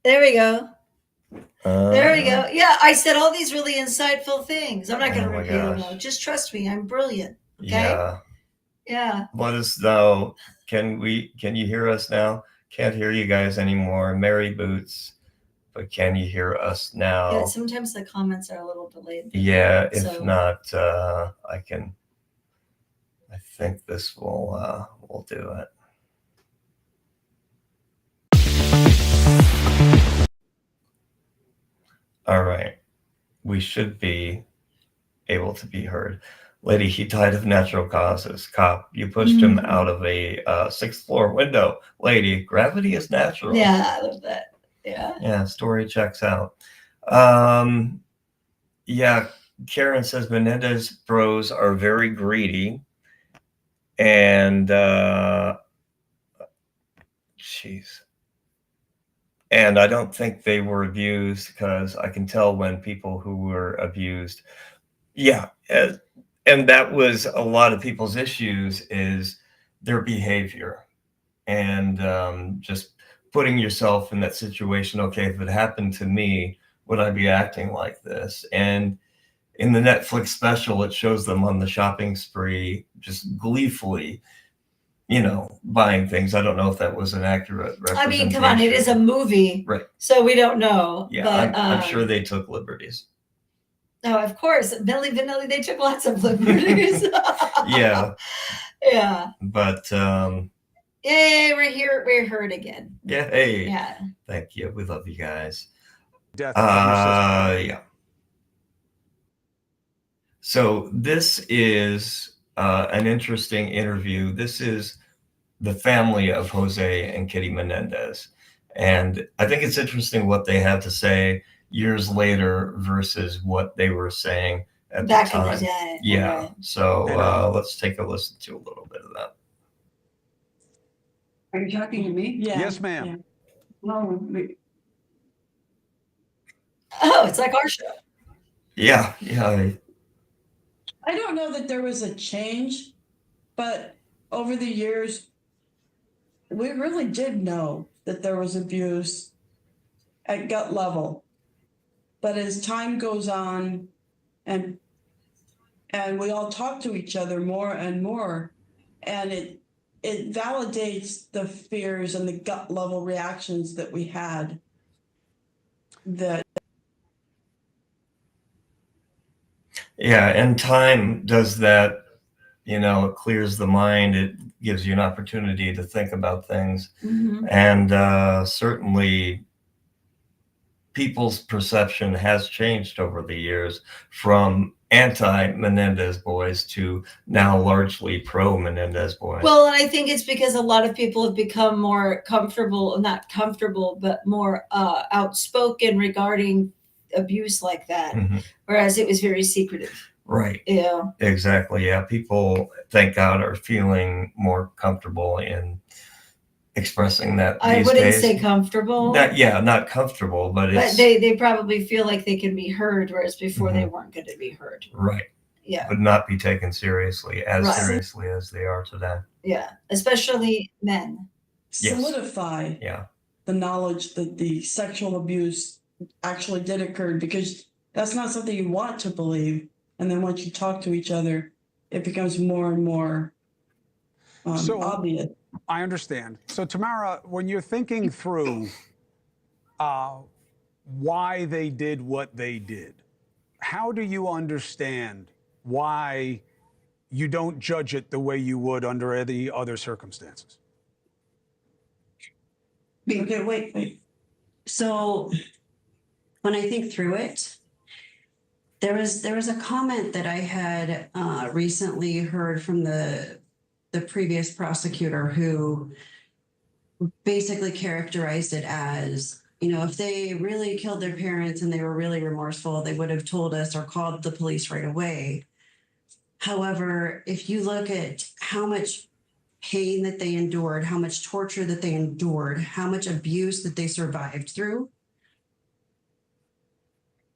There we go. There we go. Yeah, I said all these really insightful things. I'm not going to repeat them though. Just trust me, I'm brilliant. Okay. Yeah. Yeah. Let us know. Can you hear us now? Can't hear you guys anymore. Mary Boots, but can you hear us now? Yeah, sometimes the comments are a little delayed. Yeah, if So- not, I think this will do it. All right. We should be able to be heard. Lady, he died of natural causes. Cop, you pushed him out of a 6th floor window. Lady, gravity is natural. Yeah, I love that. Yeah. Yeah, story checks out. Yeah, Karen says Menendez bros are very greedy. And, jeez. And I don't think they were abused, because I can tell when people who were abused. Yeah. And that was a lot of people's issues, is their behavior, and just putting yourself in that situation. Okay, if it happened to me, would I be acting like this? And in the Netflix special, it shows them on the shopping spree, just gleefully, buying things. I don't know if that was an accurate I representation. mean, come on, it is a movie. Right. So we don't know. Yeah, but, I'm sure they took liberties. Oh, of course. Milli Vanilli, they took lots of liberties. Yeah. Yeah. But Yay, we're here. We're heard again. yeah, hey. Yeah. Thank you. We love you guys. Death Yeah. So this is an interesting interview. This is the family of Jose and Kitty Menendez. And I think it's interesting what they have to say years later versus what they were saying at Back the time. in the day. Yeah. Okay. So let's take a listen to a little bit of that. Are you talking to me? Yeah. Yes, ma'am. Yeah. Well, Oh, it's like our show. Yeah. I don't know that there was a change, but over the years, we really did know that there was abuse at gut level. But as time goes on and we all talk to each other more and more, and it validates the fears and the gut level reactions that we had. Yeah, and time does that. It clears the mind. It gives you an opportunity to think about things. And certainly people's perception has changed over the years, from anti-Menendez boys to now largely pro-Menendez boys. Well, and I think it's because a lot of people have become more comfortable, not comfortable, but more outspoken regarding abuse like that, whereas it was very secretive. Right. Yeah. Exactly. Yeah. People, thank God, are feeling more comfortable in expressing that I these wouldn't days. say comfortable. Not comfortable, but But it's they probably feel like they can be heard, whereas before they weren't going to be heard. right. Yeah. Would not be taken seriously as Right. seriously as they are today. Yeah. Especially men. Yes. Solidify Yeah. the knowledge that the sexual abuse actually did occur, because that's not something you want to believe. And then once you talk to each other, it becomes more and more obvious. I understand. So, Tamara, when you're thinking through why they did what they did, how do you understand why you don't judge it the way you would under any other circumstances? Okay, wait. So when I think through it, there was a comment that I had recently heard from the previous prosecutor, who basically characterized it as, if they really killed their parents and they were really remorseful, they would have told us or called the police right away. However, if you look at how much pain that they endured, how much torture that they endured, how much abuse that they survived through,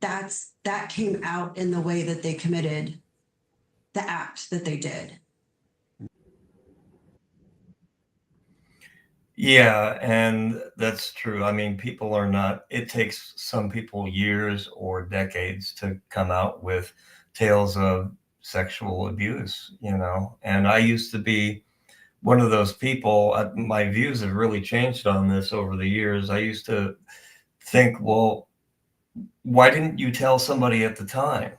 that came out in the way that they committed the act that they did. Yeah, and that's true. I mean, people are not, it takes some people years or decades to come out with tales of sexual abuse, and I used to be one of those people. My views have really changed on this over the years. I used to think, well, why didn't you tell somebody at the time?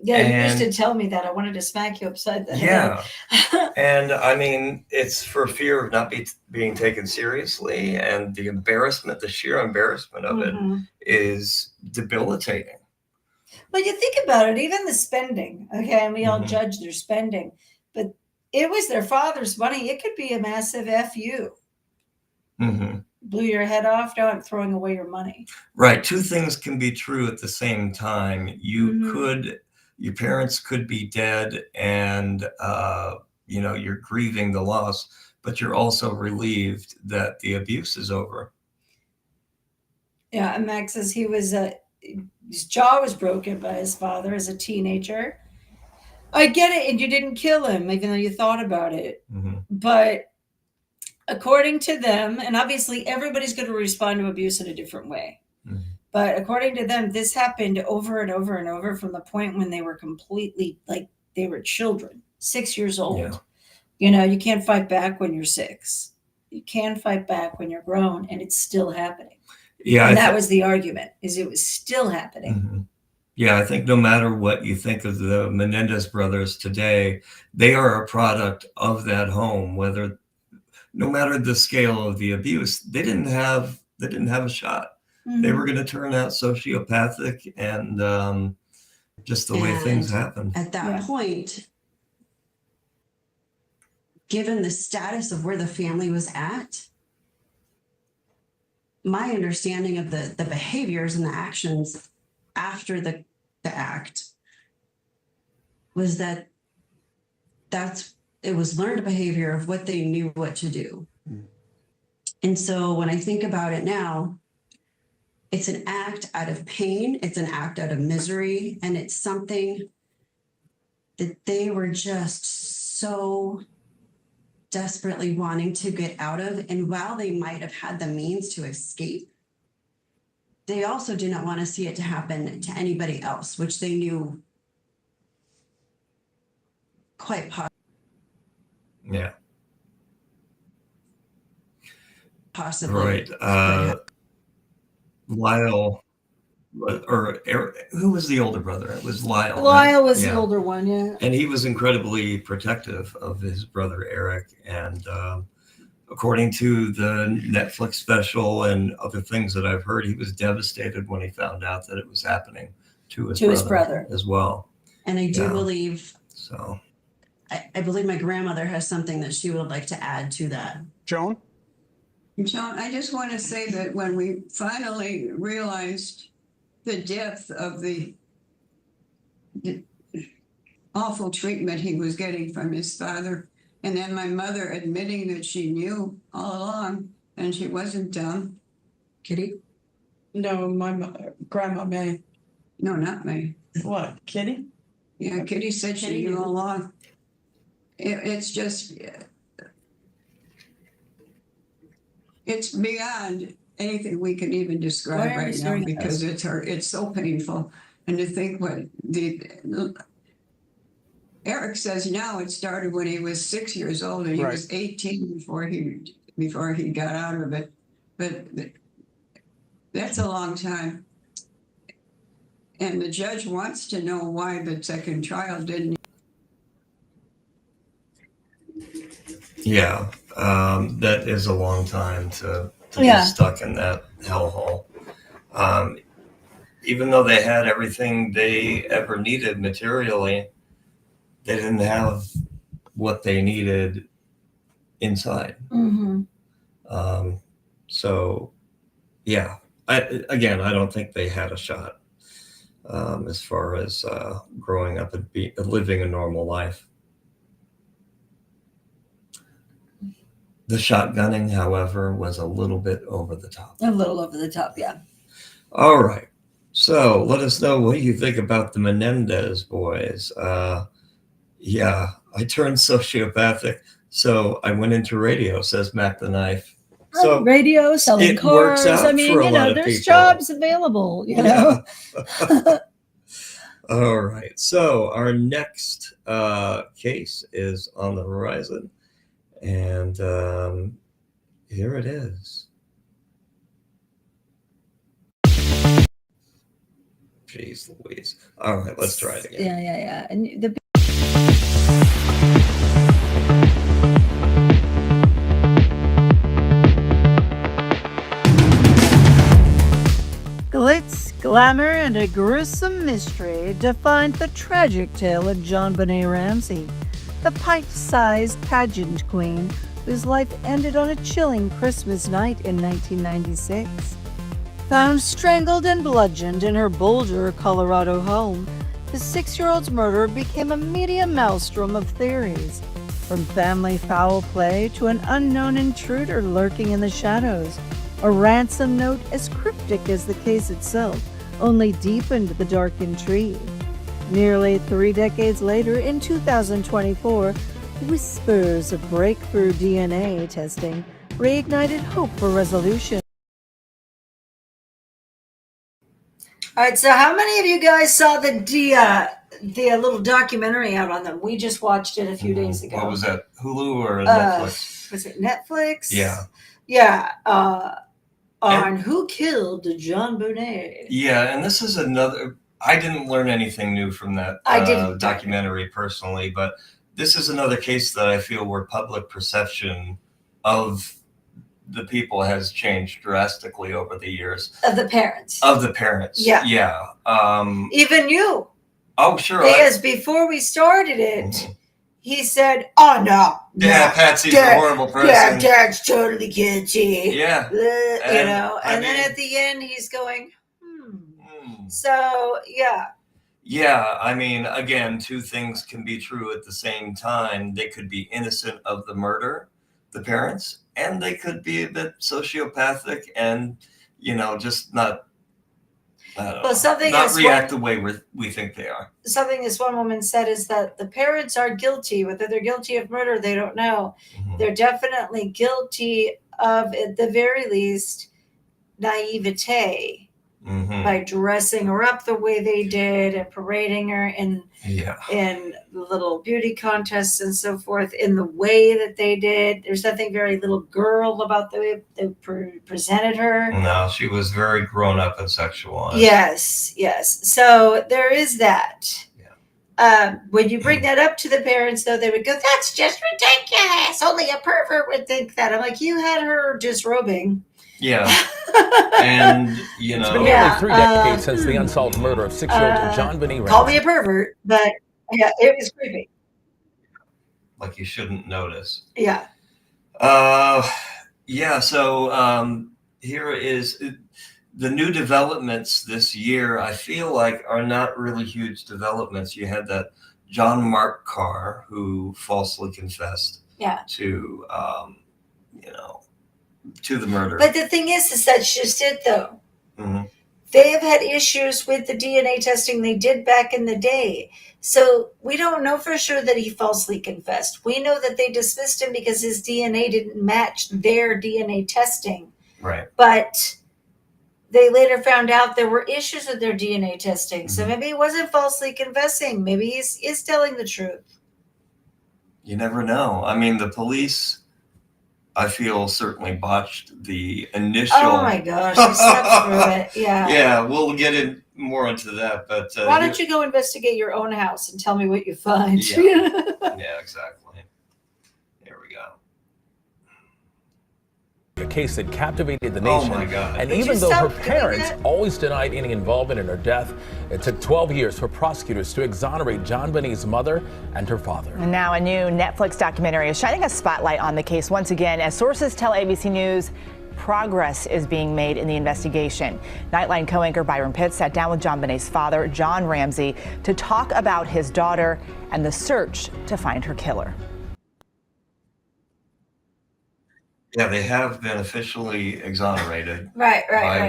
Yeah, you used to tell me that. I wanted to smack you upside the head. Yeah. And I mean, it's for fear of not being taken seriously, and the embarrassment, the sheer embarrassment of it is debilitating. Well, you think about it, even the spending, okay, and we all judge their spending, but it was their father's money. It could be a massive FU. Blew your head off, now I'm throwing away your money. Right. Two things can be true at the same time. Your parents could be dead, and you're grieving the loss, but you're also relieved that the abuse is over. Yeah, and Max says he was his jaw was broken by his father as a teenager. I get it, and you didn't kill him, even though you thought about it. But according to them, and obviously everybody's going to respond to abuse in a different way. But according to them, this happened over and over and over from the point when they were completely, like, they were children, 6 years old. Yeah. You can't fight back when you're 6. You can fight back when you're grown, and it's still happening. Yeah. And that was the argument, is it was still happening. Yeah, I think no matter what you think of the Menendez brothers today, they are a product of that home, no matter the scale of the abuse, they didn't have a shot. They were going to turn out sociopathic, and just the way things happened. At that point, given the status of where the family was at, my understanding of the behaviors and the actions after the act was that it was learned behavior of what they knew what to do. And so when I think about it now, it's an act out of pain, it's an act out of misery, and it's something that they were just so desperately wanting to get out of. And while they might have had the means to escape, they also do not want to see it to happen to anybody else, which they knew quite possibly. Right. Lyle, or Eric, who was the older brother? It was Lyle. Lyle was the older one, yeah. And he was incredibly protective of his brother Eric. And according to the Netflix special and other things that I've heard, he was devastated when he found out that it was happening to his brother as well. And I do believe, I believe my grandmother has something that she would like to add to that. Joan? John, I just want to say that when we finally realized the depth of the awful treatment he was getting from his father, and then my mother admitting that she knew all along and she wasn't dumb. Kitty? No, my Grandma May. No, not May. What, Kitty? Yeah, Kitty said she knew all along. It's just... It's beyond anything we can even describe right now, because it's so painful. And to think Eric says now it started when he was 6 years old, and he was 18 before he got out of it. But that's a long time. And the judge wants to know why the second trial didn't. Yeah, that is a long time to be stuck in that hellhole. Even though they had everything they ever needed materially, they didn't have what they needed inside. So, yeah, I don't think they had a shot as far as growing up and living a normal life. The shotgunning, however, was a little bit over the top. A little over the top, yeah. All right. So let us know what you think about the Menendez boys. Yeah, I turned sociopathic, so I went into radio, says Mac the Knife. So radio, selling cars. I mean, there's jobs available, know. All right. So our next case is on the horizon. And here it is. Jeez Louise. All right, let's try it again. Yeah. And the Glitz, glamour, and a gruesome mystery defined the tragic tale of JonBenét Ramsey, the pipe-sized pageant queen whose life ended on a chilling Christmas night in 1996. Found strangled and bludgeoned in her Boulder, Colorado home, the 6-year-old's murder became a media maelstrom of theories, from family foul play to an unknown intruder lurking in the shadows. A ransom note as cryptic as the case itself only deepened the dark intrigue. Nearly 3 decades later, in 2024, whispers of breakthrough DNA testing reignited hope for resolution. All right, so how many of you guys saw the little documentary out on them? We just watched it a few days ago. What was that? Hulu or Netflix? Was it Netflix? Yeah. Yeah. On who killed JonBenét. Yeah, and this is another. I didn't learn anything new from that documentary personally, but this is another case that I feel where public perception of the people has changed drastically over the years. Of the parents. Yeah. Even you. Oh, sure. Because before we started it, he said, "Oh no, yeah, Patsy's a horrible person. Yeah, Dad's totally guilty." Yeah, and then at the end, he's going, So yeah. I mean, again, two things can be true at the same time. They could be innocent of the murder, the parents, and they could be a bit sociopathic and just not. Not react the way we think they are. Something this one woman said is that the parents are guilty. Whether they're guilty of murder, they don't know. They're definitely guilty of, at the very least, naivete by dressing her up the way they did and parading her in little beauty contests and so forth in the way that they did. There's nothing very little girl about the way they presented her. No, she was very grown up and sexualized. Yes. So there is that. When you bring that up to the parents, though, they would go, "That's just ridiculous. Only a pervert would think that." I'm like, you had her disrobing. Yeah. And, It's been nearly 3 decades since the unsolved murder of 6-year-old JonBenét Ramsey. Call me a pervert, but yeah, it was creepy. Like you shouldn't notice. Yeah. So here is the new developments this year. I feel like are not really huge developments. You had that John Mark Carr who falsely confessed to to the murder. But the thing is that's just it, though. They have had issues with the DNA testing they did back in the day. So we don't know for sure that he falsely confessed. We know that they dismissed him because his DNA didn't match their DNA testing. Right. But they later found out there were issues with their DNA testing. So maybe he wasn't falsely confessing. Maybe he's telling the truth. You never know. I mean, the police, I feel, certainly botched the initial. Oh my gosh, they slept through it. Yeah. Yeah, we'll get more into that. But why don't you go investigate your own house and tell me what you find? Yeah, exactly. There we go. A case that captivated the nation. Oh my God. And even though her parents always denied any involvement in her death, it took 12 years for prosecutors to exonerate JonBenét's mother and her father. And now a new Netflix documentary is shining a spotlight on the case once again, as sources tell ABC News progress is being made in the investigation. Nightline co-anchor Byron Pitts sat down with JonBenét's father, John Ramsey, to talk about his daughter and the search to find her killer. Yeah, they have been officially exonerated by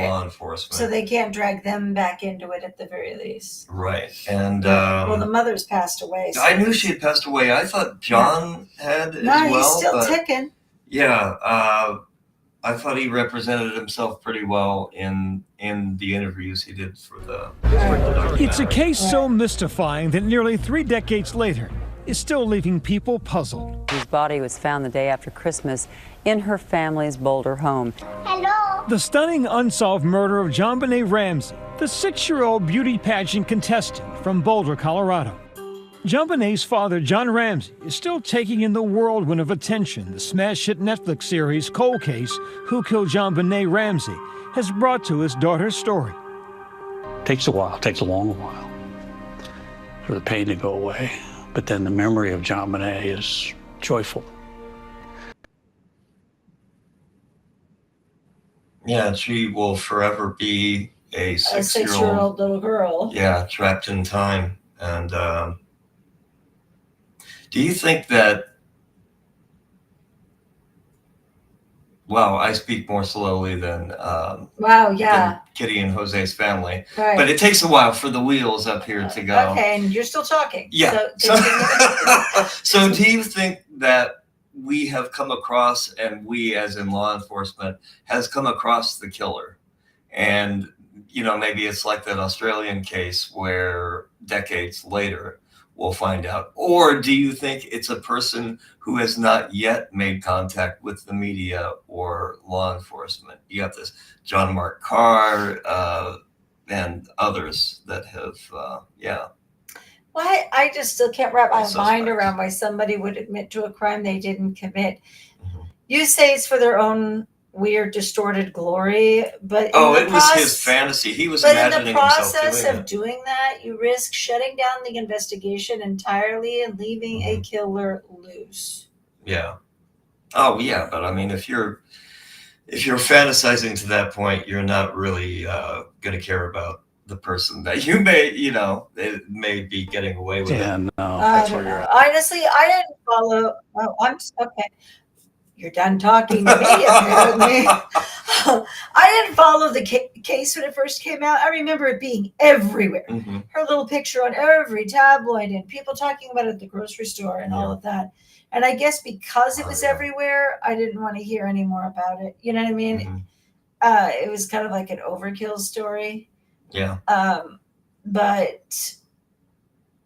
law enforcement. So they can't drag them back into it at the very least. Right. And well, the mother's passed away. So I knew she had passed away. I thought John had as well. No, he's still ticking. Yeah. I thought he represented himself pretty well in the interviews he did for the documentary. It's a case so mystifying that nearly 3 decades later is still leaving people puzzled. His body was found the day after Christmas in her family's Boulder home. The stunning unsolved murder of JonBenét Ramsey, the 6-year-old beauty pageant contestant from Boulder, Colorado. JonBenét's father, John Ramsey, is still taking in the whirlwind of attention the smash hit Netflix series Cold Case, Who Killed JonBenét Ramsey, has brought to his daughter's story. Takes a while, takes a long while for the pain to go away. But then the memory of JonBenét is joyful. Yeah, she will forever be a 6-year-old, six-year-old little girl. Yeah, trapped in time. And do you think that, well, I speak more slowly than than Kitty and Jose's family, Right. but it takes a while for the wheels up here to go. Okay, and you're still talking. Yeah. So, So do you think that we have come across, and we as in law enforcement has come across the killer? And, you know, maybe it's like that Australian case where decades later we'll find out. Or do you think it's a person who has not yet made contact with the media or law enforcement? You got this John Mark Carr and others that have, why I just still can't wrap my mind around why somebody would admit to a crime they didn't commit. You say it's for their own weird, distorted glory, but it was his fantasy. He was imagining himself doing it. But in the process of doing that, you risk shutting down the investigation entirely and leaving a killer loose. Yeah. Oh, yeah. But I mean, if you're fantasizing to that point, you're not really going to care about the person that you may, it may be getting away with. Yeah, it. no. I don't know. Honestly, I didn't follow. Oh, I'm okay. You're done talking to me, apparently. I didn't follow the case when it first came out. I remember it being everywhere. Her little picture on every tabloid and people talking about it at the grocery store and all of that. And I guess because it was everywhere, I didn't want to hear any more about it. You know what I mean? It was kind of like an overkill story. Yeah. But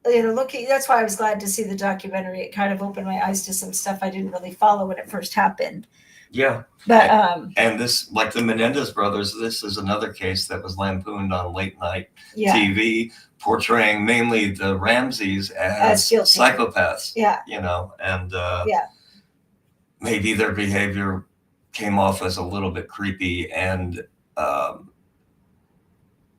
that's why I was glad to see the documentary. It kind of opened my eyes to some stuff I didn't really follow when it first happened. Yeah. But and this, like the Menendez brothers, this is another case that was lampooned on late night TV, portraying mainly the Ramseys as psychopaths. Yeah. And maybe their behavior came off as a little bit creepy, and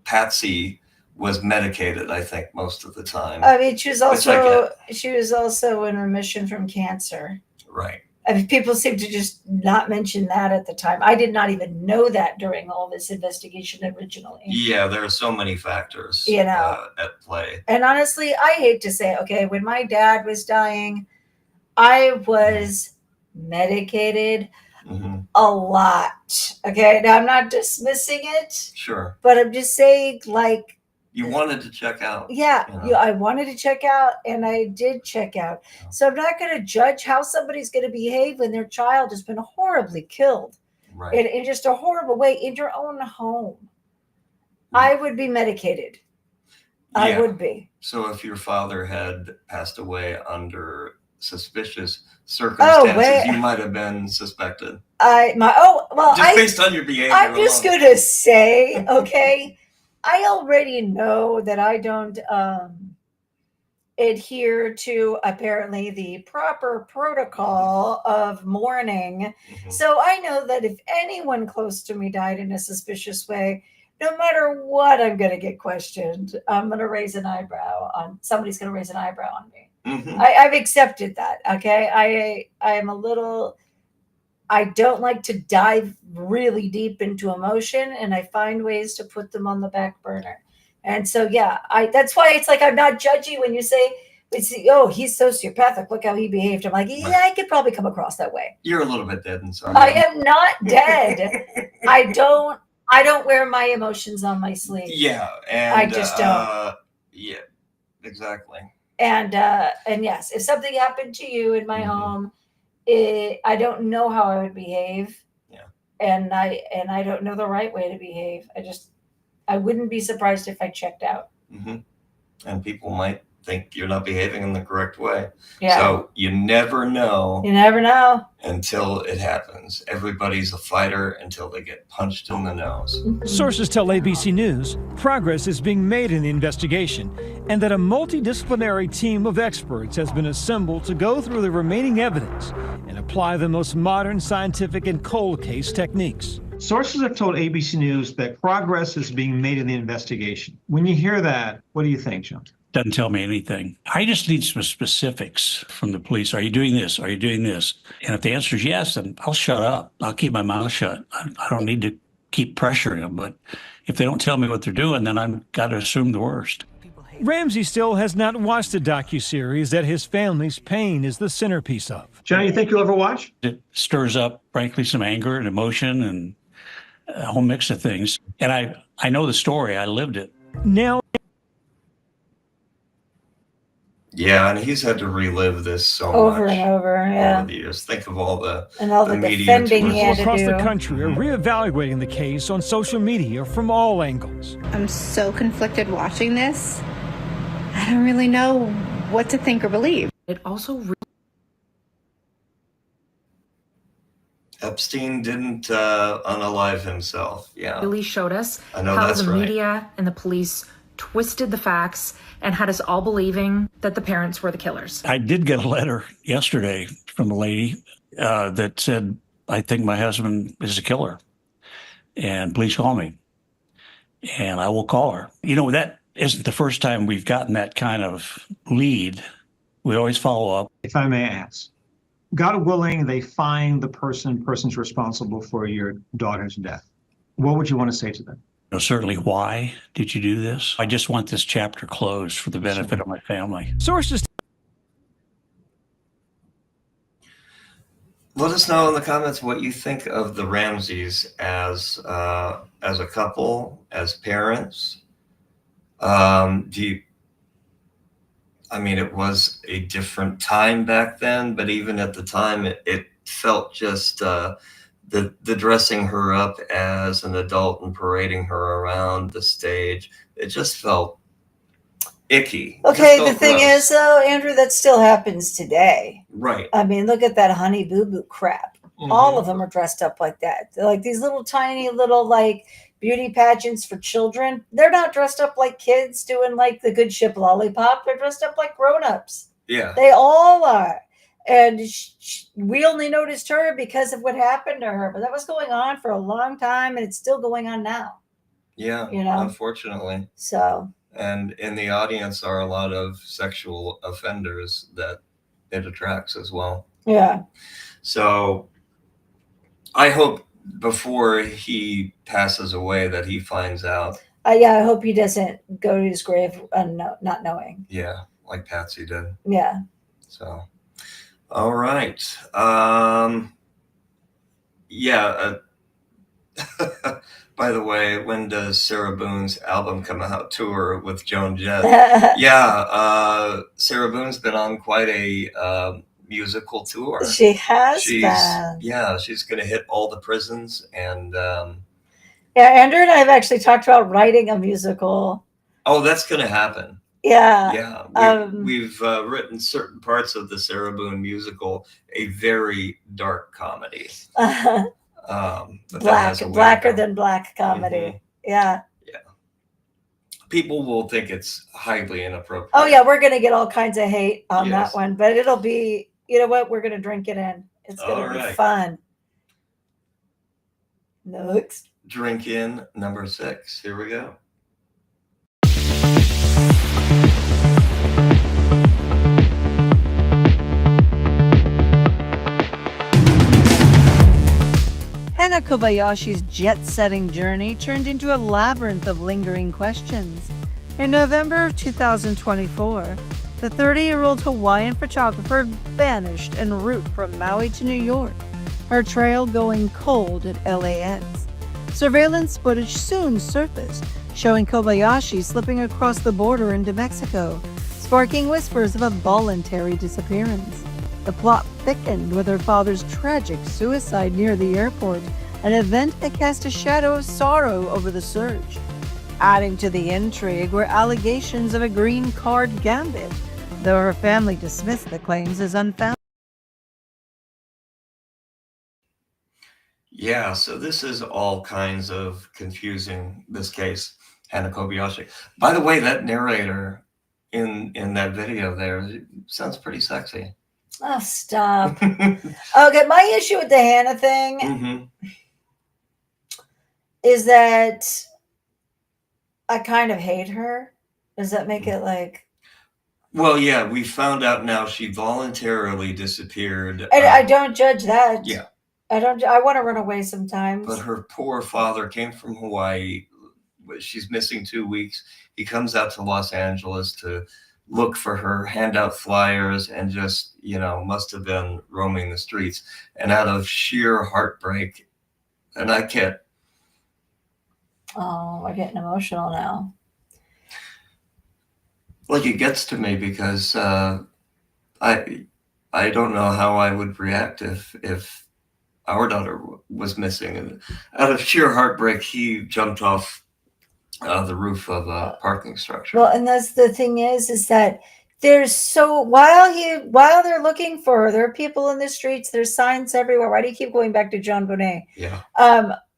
Patsy was medicated, I think, most of the time. I mean, she was also in remission from cancer. Right. I mean, people seem to just not mention that at the time. I did not even know that during all this investigation originally. Yeah, there are so many factors at play. And honestly, I hate to say, okay, when my dad was dying, I was medicated a lot. Okay, now I'm not dismissing it. Sure. But I'm just saying, like, you wanted to check out. Yeah, I wanted to check out, and I did check out. So I'm not going to judge how somebody's going to behave when their child has been horribly killed, in just a horrible way in your own home. I would be medicated. I would be. So if your father had passed away under suspicious circumstances, you might have been suspected. Based on your behavior. I'm just going to say, okay. I already know that I don't adhere to apparently the proper protocol of mourning. So I know that if anyone close to me died in a suspicious way, no matter what, I'm going to get questioned. I'm going to raise an eyebrow on somebody's going to raise an eyebrow on me. I've accepted that. Okay. I am a little. I don't like to dive really deep into emotion, and I find ways to put them on the back burner. And so, that's why it's like I'm not judgy when you say, he's sociopathic. Look how he behaved. I'm like, I could probably come across that way. You're a little bit dead inside. I am not dead. I don't wear my emotions on my sleeve. Yeah, and I just don't. Yeah, exactly. And yes, if something happened to you in my home, I don't know how I would behave. Yeah. And I don't know the right way to behave. I wouldn't be surprised if I checked out. And people might think you're not behaving in the correct way. Yeah. So you never know. You never know. Until it happens. Everybody's a fighter until they get punched in the nose. Sources tell ABC News progress is being made in the investigation and that a multidisciplinary team of experts has been assembled to go through the remaining evidence and apply the most modern scientific and cold case techniques. Sources have told ABC News that progress is being made in the investigation. When you hear that, what do you think, John? Doesn't tell me anything. I just need some specifics from the police. Are you doing this? Are you doing this? And if the answer is yes, then I'll shut up. I'll keep my mouth shut. I don't need to keep pressuring them. But if they don't tell me what they're doing, then I've got to assume the worst. Ramsey still has not watched the docuseries that his family's pain is the centerpiece of. John, you think you'll ever watch? It stirs up, frankly, some anger and emotion and a whole mix of things. And I know the story. I lived it. Now. Yeah, and he's had to relive this so Over much. and over, yeah. Over the years. Think of all the And all the media defending he had tours. to Across the do. country are reevaluating the case on social media from all angles. I'm so conflicted watching this. I don't really know what to think or believe. It also Epstein didn't unalive himself. Yeah. really showed us I know how that's the right. media and the police twisted the facts and had us all believing that the parents were the killers. I did get a letter yesterday from a lady that said, I think my husband is a killer. And please call me. And I will call her. You know, that isn't the first time we've gotten that kind of lead. We always follow up. If I may ask, God willing, they find the person's responsible for your daughter's death. What would you want to say to them? You know, certainly, why did you do this? I just want this chapter closed for the benefit of my family. Sources. Let us know in the comments what you think of the Ramseys as a couple, as parents. I mean, it was a different time back then, but even at the time, it felt just the dressing her up as an adult and parading her around the stage. It just felt icky. Okay, the thing is, though, Andrew, that still happens today. Right. I mean, look at that Honey Boo Boo crap. All of them are dressed up like that. They're like these little tiny little like beauty pageants for children. They're not dressed up like kids doing like the Good Ship Lollipop. They're dressed up like grown-ups. Yeah. They all are. And we only noticed her because of what happened to her. But that was going on for a long time, and it's still going on now. Yeah, You know? unfortunately. So, And in the audience are a lot of sexual offenders that it attracts as well. yeah. So I hope before he passes away that he finds out. Yeah, I hope he doesn't go to his grave not knowing. Yeah, like Patsy did. Yeah. So, all right. Yeah. By the way, when does Sarah Boon's album come out? Tour with Joan Jett? Yeah. Sarah Boon's been on quite a musical tour. She has been. Yeah, she's going to hit all the prisons. And Yeah, Andrew and I have actually talked about writing a musical. oh, that's going to happen. Yeah. Yeah, we've written certain parts of the Sarah Boon musical, a very dark comedy. But that has a way to Blacker go. than black comedy. Yeah. People will think it's highly inappropriate. Oh yeah, we're gonna get all kinds of hate on Yes. that one, but it'll be. You know what? We're gonna drink it in. It's gonna All be right. fun. Next. Drink in number 6. Here we go. Hannah Kobayashi's jet-setting journey turned into a labyrinth of lingering questions. In November of 2024, the 30-year-old Hawaiian photographer vanished en route from Maui to New York, her trail going cold at LAX. Surveillance footage soon surfaced, showing Kobayashi slipping across the border into Mexico, sparking whispers of a voluntary disappearance. The plot thickened with her father's tragic suicide near the airport, an event that cast a shadow of sorrow over the search. Adding to the intrigue were allegations of a green card gambit, though her family dismissed the claims as unfounded. Yeah, so this is all kinds of confusing, this case, Hannah Kobayashi. By the way, that narrator in that video there sounds pretty sexy. Oh, stop. Okay, my issue with the Hannah thing is that I kind of hate her. Does that make it like... Well, yeah, we found out now she voluntarily disappeared. And I don't judge that. Yeah. I want to run away sometimes. But her poor father came from Hawaii. She's missing 2 weeks. He comes out to Los Angeles to look for her, hand out flyers, and just, must have been roaming the streets. And out of sheer heartbreak, and I can't. Oh, we're getting emotional now. Like, it gets to me because I don't know how I would react if our daughter was missing, and out of sheer heartbreak, he jumped off the roof of a parking structure. Well, and that's the thing is that there's while they're looking for her, there are people in the streets, there's signs everywhere. Why do you keep going back to JonBenét? Yeah.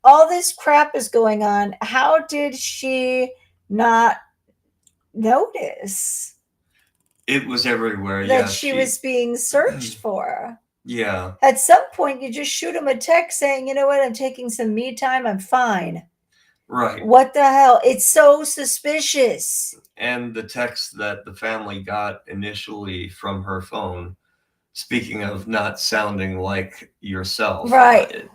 All this crap is going on. How did she not notice It was everywhere. that Yeah, she was being searched for? Yeah. At some point, you just shoot him a text saying, you know what, I'm taking some me time. I'm fine. Right. What the hell? It's so suspicious. And the text that the family got initially from her phone, speaking of not sounding like yourself, Right.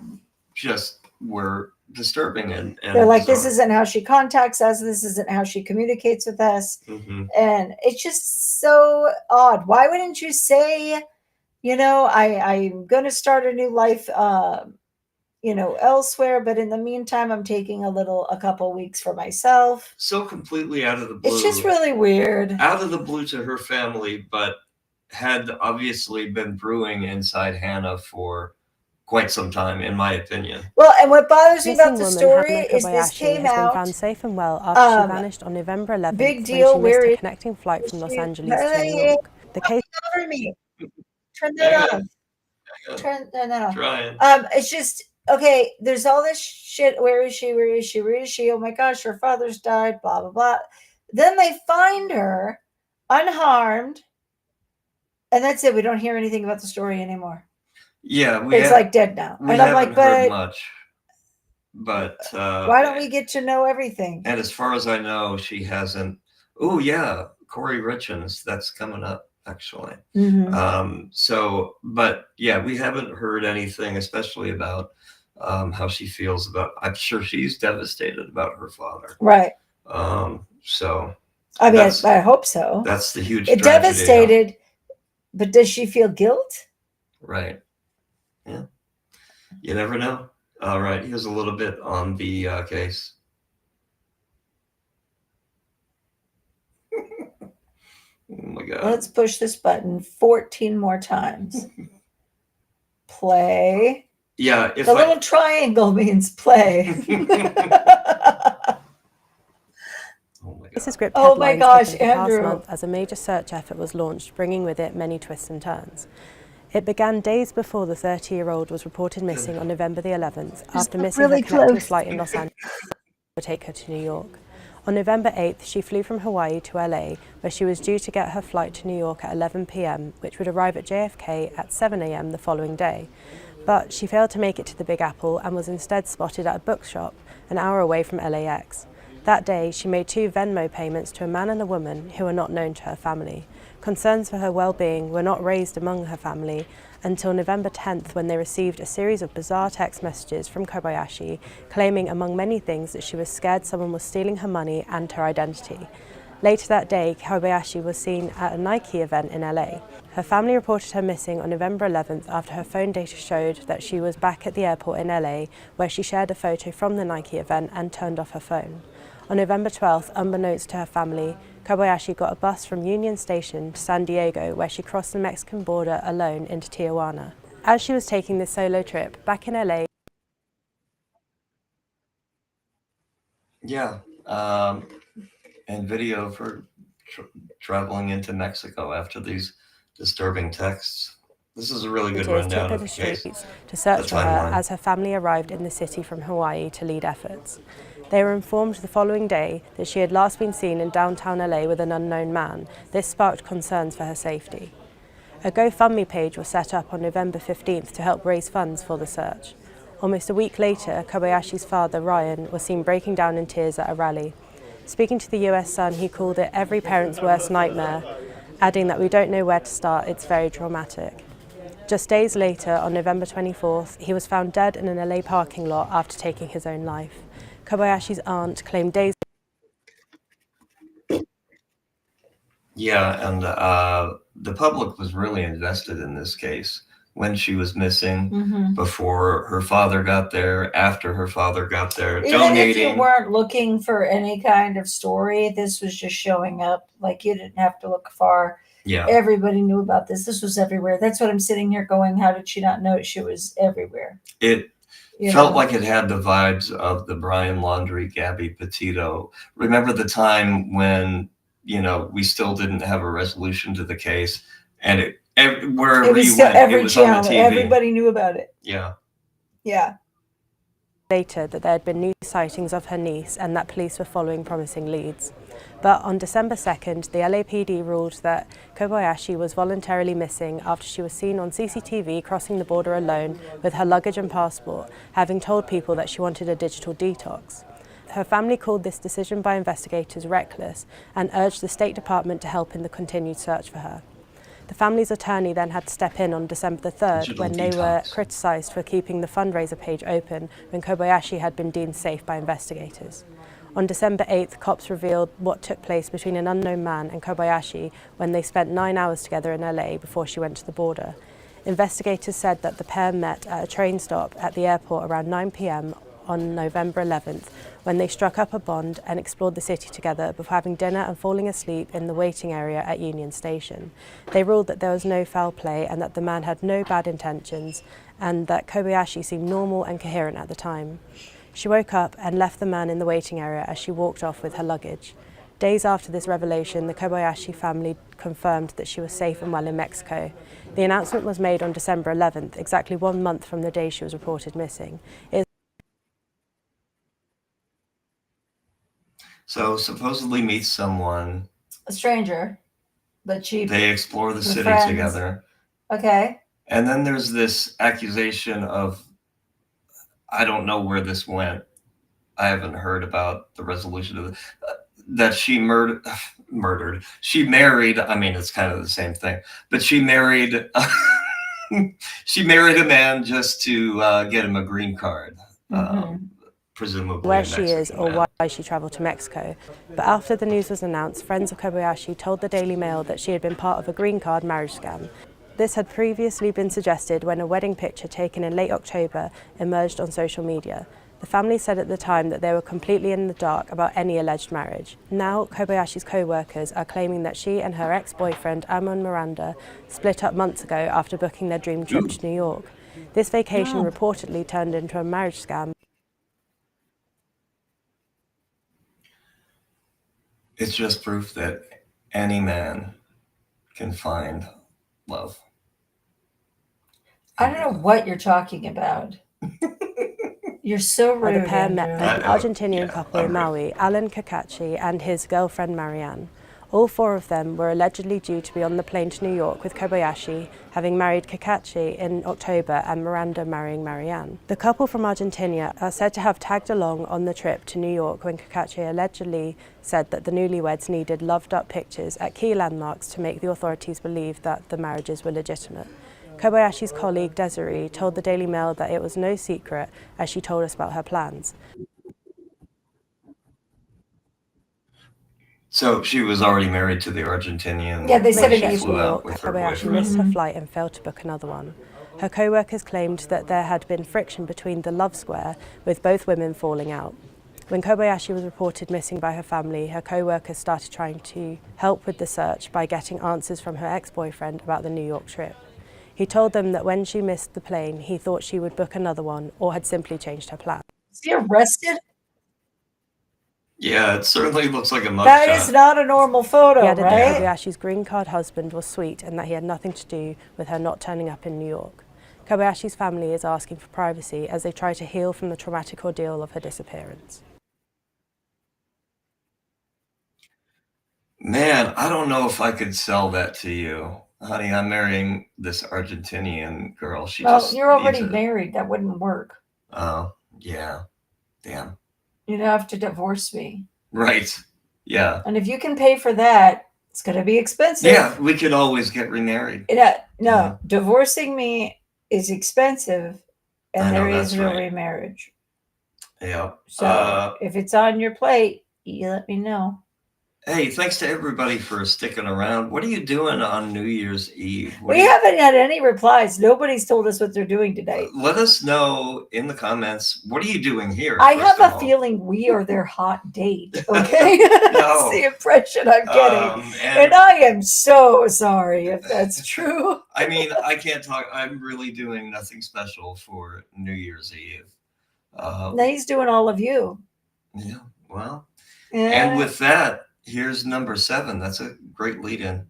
Just were disturbing and They're like, this bizarre. isn't how she contacts us. This isn't how she communicates with us. Mhm. And it's just so odd. Why wouldn't you say, I'm going to start a new life, elsewhere, but in the meantime, I'm taking a couple weeks for myself. So completely out of the blue. It's just really weird. Out of the blue to her family, but had obviously been brewing inside Hannah for quite some time, in my opinion. Well, and what bothers me about Missing the woman story Hannah is this Kobayashi came has been out. found safe and well after she vanished on November 11th Big deal. when she Where missed a is connecting flight from Los Angeles to Hey, New York. The case cover me. Turn that on. Turn that on. Trying. It's just okay. There's all this shit. Where is she? Where is she? Where is she? Oh my gosh, her father's died. Blah blah blah. Then they find her unharmed, and that's it. We don't hear anything about the story anymore. Yeah, It's like dead now. We And I'm haven't like, heard but much. But why don't we get to know everything? And as far as I know, she hasn't. Oh yeah, Cory Richens. That's coming up actually. Mhm. But yeah, we haven't heard anything, especially about how she feels about. I'm sure she's devastated about her father. Right. So. I mean, I hope so. That's the huge. It tragedy. devastated, but does she feel guilt? Right. Yeah. You never know. All right. Here's a little bit on the case. Oh my God. Let's push this button 14 more times. Play. Yeah. If The little triangle means play. This is gripped Oh my headlines gosh, over the past Andrew. month as a major search effort was launched, bringing with it many twists and turns. It began days before the 30-year-old was reported missing on November the 11th after missing really her connecting close. flight in Los Angeles to take her to New York. On November 8th, she flew from Hawaii to LA, where she was due to get her flight to New York at 11 p.m., which would arrive at JFK at 7 a.m. the following day. But she failed to make it to the Big Apple and was instead spotted at a bookshop an hour away from LAX. That day, she made 2 Venmo payments to a man and a woman who are not known to her family. Concerns for her well-being were not raised among her family until November 10th, when they received a series of bizarre text messages from Kobayashi, claiming among many things that she was scared someone was stealing her money and her identity. Later that day, Kobayashi was seen at a Nike event in LA. Her family reported her missing on November 11th after her phone data showed that she was back at the airport in LA, where she shared a photo from the Nike event and turned off her phone. On November 12th, unbeknownst to her family, Kobayashi got a bus from Union Station to San Diego, where she crossed the Mexican border alone into Tijuana. As she was taking this solo trip back in LA. Yeah. and video of her traveling into Mexico after these disturbing texts. This is a really good rundown of the case. To search for her as her family arrived in the city from Hawaii to lead efforts. They were informed the following day that she had last been seen in downtown LA with an unknown man. This sparked concerns for her safety. A GoFundMe page was set up on November 15th to help raise funds for the search. Almost a week later, Kobayashi's father, Ryan, was seen breaking down in tears at a rally. Speaking to the US Sun, he called it every parent's worst nightmare, adding that we don't know where to start, it's very traumatic. Just days later, on November 24th, he was found dead in an LA parking lot after taking his own life. Kobayashi's aunt claimed days. Yeah, and the public was really invested in this case when she was missing, before her father got there, after her father got there, Even donating. if you weren't looking for any kind of story, this was just showing up. Like, you didn't have to look far. Yeah. Everybody knew about this. This was everywhere. That's what I'm sitting here going, how did she not know? She was everywhere. It You felt know? like it had the vibes of the Brian Laundrie, Gabby Petito. Remember the time when, you know, we still didn't have a resolution to the case, and wherever It was you still went, every it was on channel. the TV. Everybody knew about it. Yeah. Yeah. Later that there had been new sightings of her niece and that police were following promising leads. But on December 2nd, the LAPD ruled that Kobayashi was voluntarily missing after she was seen on CCTV crossing the border alone with her luggage and passport, having told people that she wanted a digital detox. Her family called this decision by investigators reckless and urged the State Department to help in the continued search for her. The family's attorney then had to step in on December the 3rd when they were criticised for keeping the fundraiser page open when Kobayashi had been deemed safe by investigators. On December 8th, cops revealed what took place between an unknown man and Kobayashi when they spent 9 hours together in LA before she went to the border. Investigators said that the pair met at a train stop at the airport around 9 p.m. on November 11th when they struck up a bond and explored the city together before having dinner and falling asleep in the waiting area at Union Station. They ruled that there was no foul play and that the man had no bad intentions and that Kobayashi seemed normal and coherent at the time. She woke up and left the man in the waiting area as she walked off with her luggage. Days after this revelation, the Kobayashi family confirmed that she was safe and well in Mexico. The announcement was made on December 11th, exactly 1 month from the day she was reported missing. So supposedly meets someone. A stranger. But They explore the city friends. together. Okay. And then there's this accusation of, I don't know where this went. I haven't heard about the resolution of it. That she murdered. She married, I mean, it's kind of the same thing, but she married, she married a man just to get him a green card. Presumably where she is or why she travelled to Mexico. But after the news was announced, friends of Kobayashi told the Daily Mail that she had been part of a green card marriage scam. This had previously been suggested when a wedding picture taken in late October emerged on social media. The family said at the time that they were completely in the dark about any alleged marriage. Now, Kobayashi's co-workers are claiming that she and her ex-boyfriend, Amon Miranda, split up months ago after booking their dream trip to New York. This vacation reportedly turned into a marriage scam. It's just proof that any man can find love. I don't know what you're talking about. You're so rude. The pair met Andrew. an Argentinian couple in Maui, Alan Cacachi and his girlfriend Marianne. All four of them were allegedly due to be on the plane to New York with Kobayashi, having married Cacachi in October and Miranda marrying Marianne. The couple from Argentina are said to have tagged along on the trip to New York when Cacachi allegedly said that the newlyweds needed loved-up pictures at key landmarks to make the authorities believe that the marriages were legitimate. Kobayashi's colleague Desiree told the Daily Mail that it was no secret as she told us about her plans. So she was already married to the Argentinian. Yeah, they said When it she in got to New flew out York, with her Kobayashi boyfriend. missed her flight and failed to book another one. Her co-workers claimed that there had been friction between the love square, with both women falling out. When Kobayashi was reported missing by her family, her co-workers started trying to help with the search by getting answers from her ex-boyfriend about the New York trip. He told them that when she missed the plane, he thought she would book another one or had simply changed her plan. Is he arrested? Yeah, it certainly looks like a mugshot. That is not a normal photo, He added right? that Kobayashi's green card husband was sweet and that he had nothing to do with her not turning up in New York. Kobayashi's family is asking for privacy as they try to heal from the traumatic ordeal of her disappearance. Man, I don't know if I could sell that to you. Honey, I'm marrying this Argentinian girl. She Well, just you're already needs married. That wouldn't work. Oh, yeah. Damn. You'd have to divorce me. Right. Yeah. And if you can pay for that, it's going to be expensive. Yeah, we could always get remarried. No, divorcing me is expensive, I and know, there is that's no right. remarriage. Yeah. So if it's on your plate, you let me know. Hey, thanks to everybody for sticking around. What are you doing on New Year's Eve? We haven't had any replies. Nobody's told us what they're doing today. Let us know in the comments. What are you doing here? I first have of a all? feeling we are their hot date. Okay, that's the impression I'm getting, and I am so sorry if that's true. I mean, I can't talk. I'm really doing nothing special for New Year's Eve. Now he's doing all of you. Yeah, well, Yeah. and with that, here's number 7. That's a great lead-in.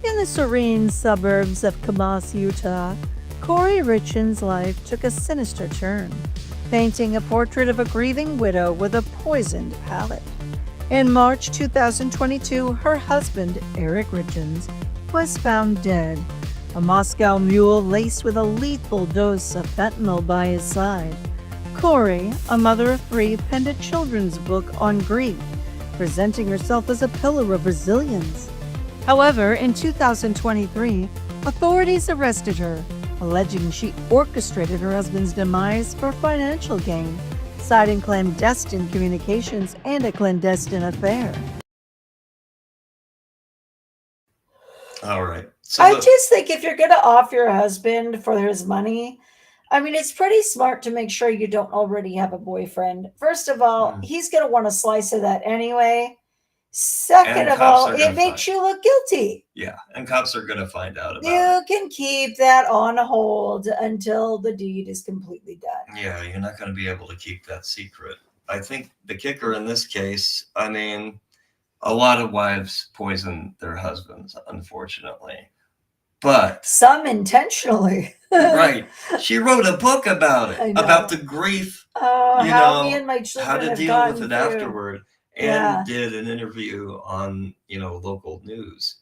In the serene suburbs of Kobayashi, Utah, Cory Richens' life took a sinister turn, painting a portrait of a grieving widow with a poisoned palette. In March 2022, her husband, Eric Richens, was found dead, a Moscow mule laced with a lethal dose of fentanyl by his side. Cory, a mother of 3, penned a children's book on grief, presenting herself as a pillar of resilience. However, in 2023, authorities arrested her, alleging she orchestrated her husband's demise for financial gain, citing clandestine communications and a clandestine affair. All right. So I just think if you're going to off your husband for his money, I mean, it's pretty smart to make sure you don't already have a boyfriend. First of all, he's going to want a slice of that anyway. Second And of cops all, are gonna it makes you look guilty. Yeah, and cops are going to find out about it. You can keep that on hold until the deed is completely done. Yeah, you're not going to be able to keep that secret. I think the kicker in this case, I mean, a lot of wives poison their husbands, unfortunately. But some intentionally. Right. She wrote a book about I it, know. about the grief, how me and my children how to have deal with gotten it through. afterward, and Yeah. did an interview on, local news.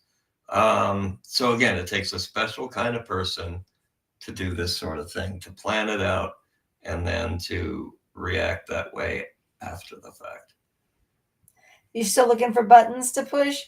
So again, it takes a special kind of person to do this sort of thing, to plan it out and then to react that way after the fact. You still looking for buttons to push?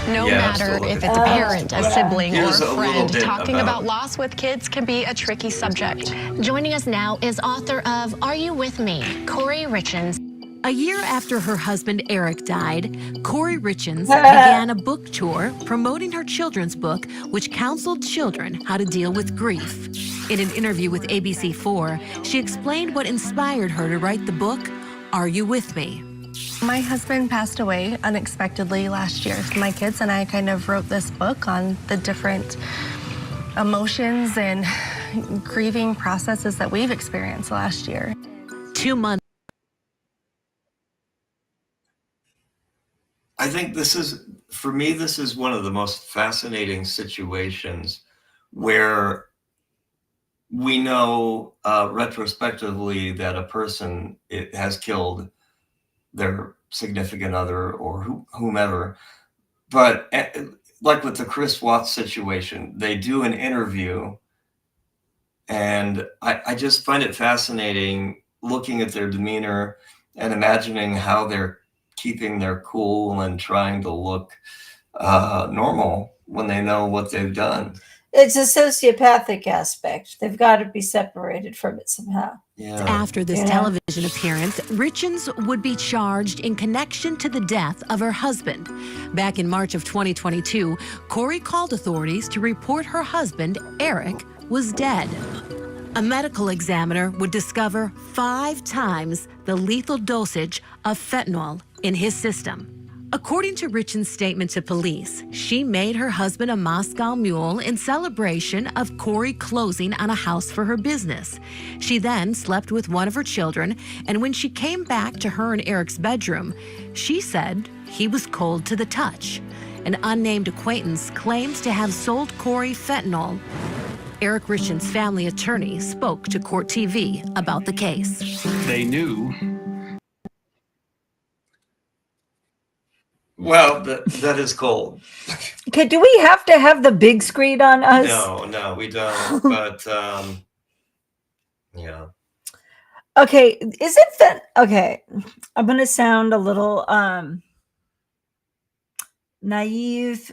No Yeah, I'm matter still if looking it's a for parent, buttons a to push. sibling, Here's or a a little friend, bit talking about about- loss with kids can be a tricky subject. Joining us now is author of Are You With Me? Cory Richens. A year after her husband Eric died, Cory Richens began a book tour promoting her children's book, which counseled children how to deal with grief. In an interview with ABC4, she explained what inspired her to write the book, Are You With Me? My husband passed away unexpectedly last year. My kids and I kind of wrote this book on the different emotions and grieving processes that we've experienced last year. 2 months. I think this is one of the most fascinating situations where we know retrospectively that a person has killed their significant other or whomever. But like with the Chris Watts situation, they do an interview, and I just find it fascinating looking at their demeanor and imagining how they're keeping their cool and trying to look normal when they know what they've done. It's a sociopathic aspect. They've got to be separated from it somehow. After this television appearance, Richens would be charged in connection to the death of her husband. Back in March of 2022, Cory called authorities to report her husband, Eric, was dead. A medical examiner would discover 5 times the lethal dosage of fentanyl in his system. According to Richens' statement to police, she made her husband a Moscow Mule in celebration of Cory closing on a house for her business. She then slept with one of her children, and when she came back to her and Eric's bedroom, she said he was cold to the touch. An unnamed acquaintance claims to have sold Cory fentanyl. Eric Richens' family attorney spoke to Court TV about the case. They knew. Well, that is cold. Okay, do we have to have the big screen on us? No, we don't. But yeah. Okay, isn't that okay? I'm gonna sound a little naive.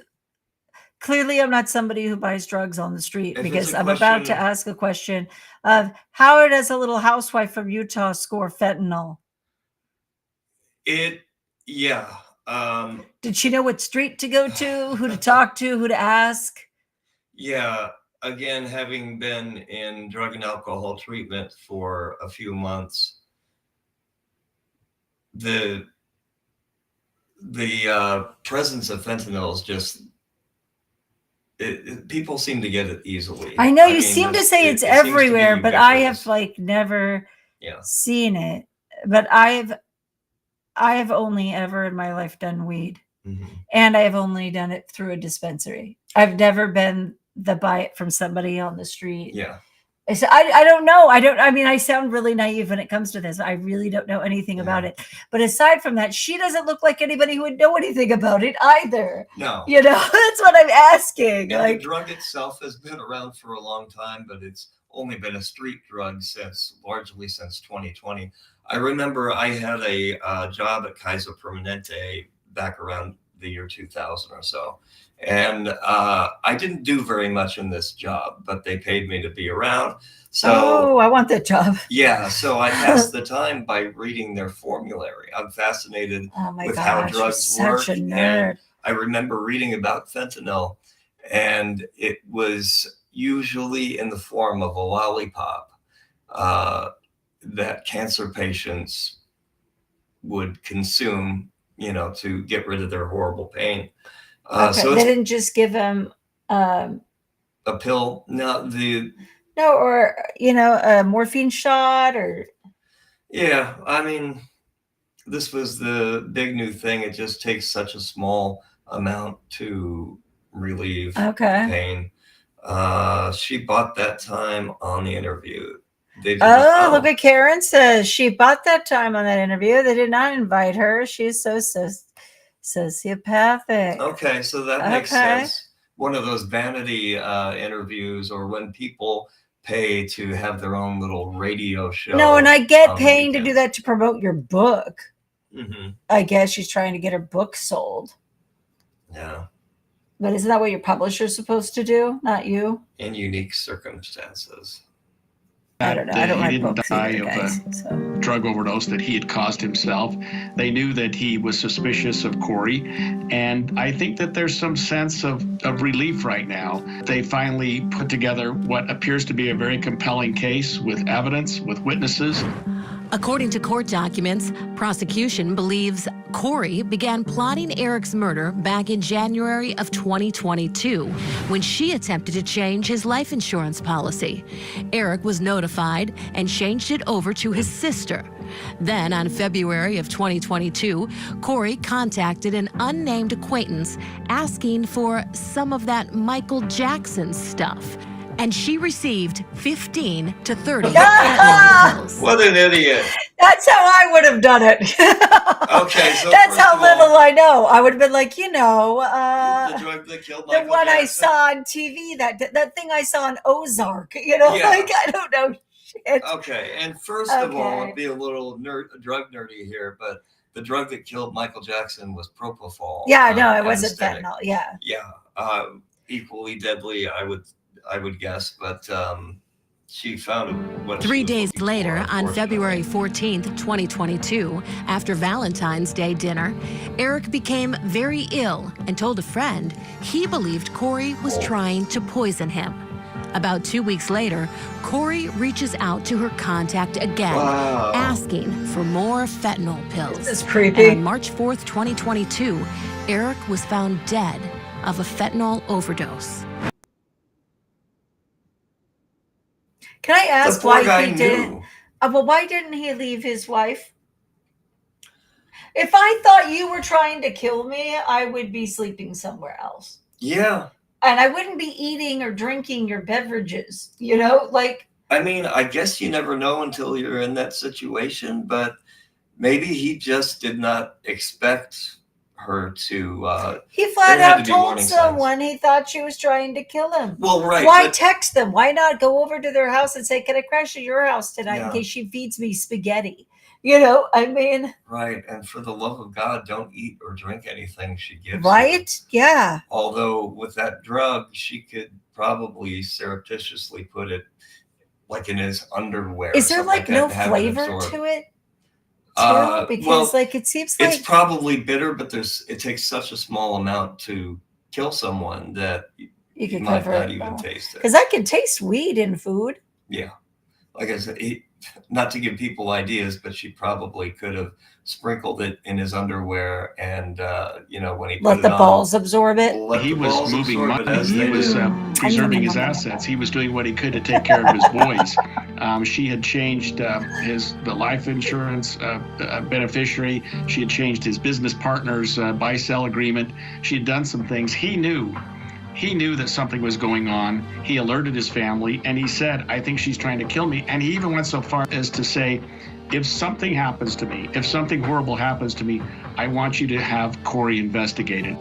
Clearly, I'm not somebody who buys drugs on the street, because I'm about to ask a question of how does a little housewife from Utah score fentanyl? Yeah. Did she know what street to go to, who to talk to, who to ask? Yeah. Again, having been in drug and alcohol treatment for a few months, the presence of fentanyl is just, people seem to get it easily. I know you seem to say it's everywhere, but I have like never seen it. But I have only ever in my life done weed, and I have only done it through a dispensary. I've never been the buy it from somebody on the street. Yeah. So I don't know. I mean, I sound really naive when it comes to this. I really don't know anything about it. But aside from that, she doesn't look like anybody who would know anything about it either. No. You know, that's what I'm asking. And the drug itself has been around for a long time, but it's only been a street drug largely since 2020. I remember I had a job at Kaiser Permanente back around the year 2000 or so. And I didn't do very much in this job, but they paid me to be around. So I want that job. Yeah, so I passed the time by reading their formulary. I'm fascinated with how drugs work. Such a nerd. And I remember reading about fentanyl, and it was usually in the form of a lollipop that cancer patients would consume, to get rid of their horrible pain. So they didn't just give him a pill. or a morphine shot or. Yeah, I mean, this was the big new thing. It just takes such a small amount to relieve pain. She bought that time on the interview. Look what Karen says. She bought that time on that interview. They did not invite her. She's so sociopathic. Okay, so that makes sense. One of those vanity interviews, or when people pay to have their own little radio show. No, and I get paying to do that to promote your book. I guess she's trying to get her book sold. Yeah. But isn't that what your publisher's supposed to do? Not you? In unique circumstances. I don't know. I don't he write didn't books die either, of guys, a drug overdose that he had caused himself. They knew that he was suspicious of Cory, and I think that there's some sense of relief right now. They finally put together what appears to be a very compelling case with evidence, with witnesses. According to court documents, prosecution believes Cory began plotting Eric's murder back in January of 2022 when she attempted to change his life insurance policy. Eric was notified and changed it over to his sister. Then on February of 2022, Cory contacted an unnamed acquaintance asking for some of that Michael Jackson stuff. And she received 15 to 30 fentanyl pills. What an idiot. That's how I would have done it. Okay, so that's how little I know. I would have been like, the drug that killed Michael the one Jackson. I saw on TV, that thing I saw on Ozark, like I don't know shit. Okay, and first of all, I'll be a little drug nerdy here, but the drug that killed Michael Jackson was propofol. Yeah, no, it wasn't fentanyl. Yeah. Yeah, equally deadly, I would guess, but she found what 3 days later, on February 14th, 2022, after Valentine's Day dinner, Eric became very ill and told a friend he believed Cory was trying to poison him. About 2 weeks later, Cory reaches out to her contact again, asking for more fentanyl pills. This is creepy. And on March 4th, 2022, Eric was found dead of a fentanyl overdose. Can I ask The poor why guy he didn't? Well, why didn't he leave his wife? If I thought you were trying to kill me, I would be sleeping somewhere else. Yeah. And I wouldn't be eating or drinking your beverages, you know, like. I mean, I guess you never know until you're in that situation, but maybe he just did not expect her to. He flat there had out to be told warning someone he thought she was trying to kill him. Well, right, Why but- text them? Why not go over to their house and say, "Can I crash at your house tonight in Yeah. case she feeds me spaghetti?" You know, I mean. Right, and for the love of God, don't eat or drink anything she gives you. Right? Yeah. Although with that drug, she could probably surreptitiously put it like in his underwear. Is there something like that, no to have it flavor absorbed. to it? Because well, like it seems like it's probably bitter, but it takes such a small amount to kill someone that you could might cover not it. even taste it. Because I can taste weed in food. Yeah. Like I said, not to give people ideas, but she probably could have sprinkled it in his underwear and, when he Let put the it on, balls absorb it. let He the was balls moving absorb it money. as He they was do. preserving his assets. He was doing what he could to take care of his boys. She had changed the life insurance beneficiary. She had changed his business partner's buy-sell agreement. She had done some things. He knew that something was going on. He alerted his family, and he said, "I think she's trying to kill me." And he even went so far as to say, if something happens to me, if something horrible happens to me, I want you to have Cory investigated.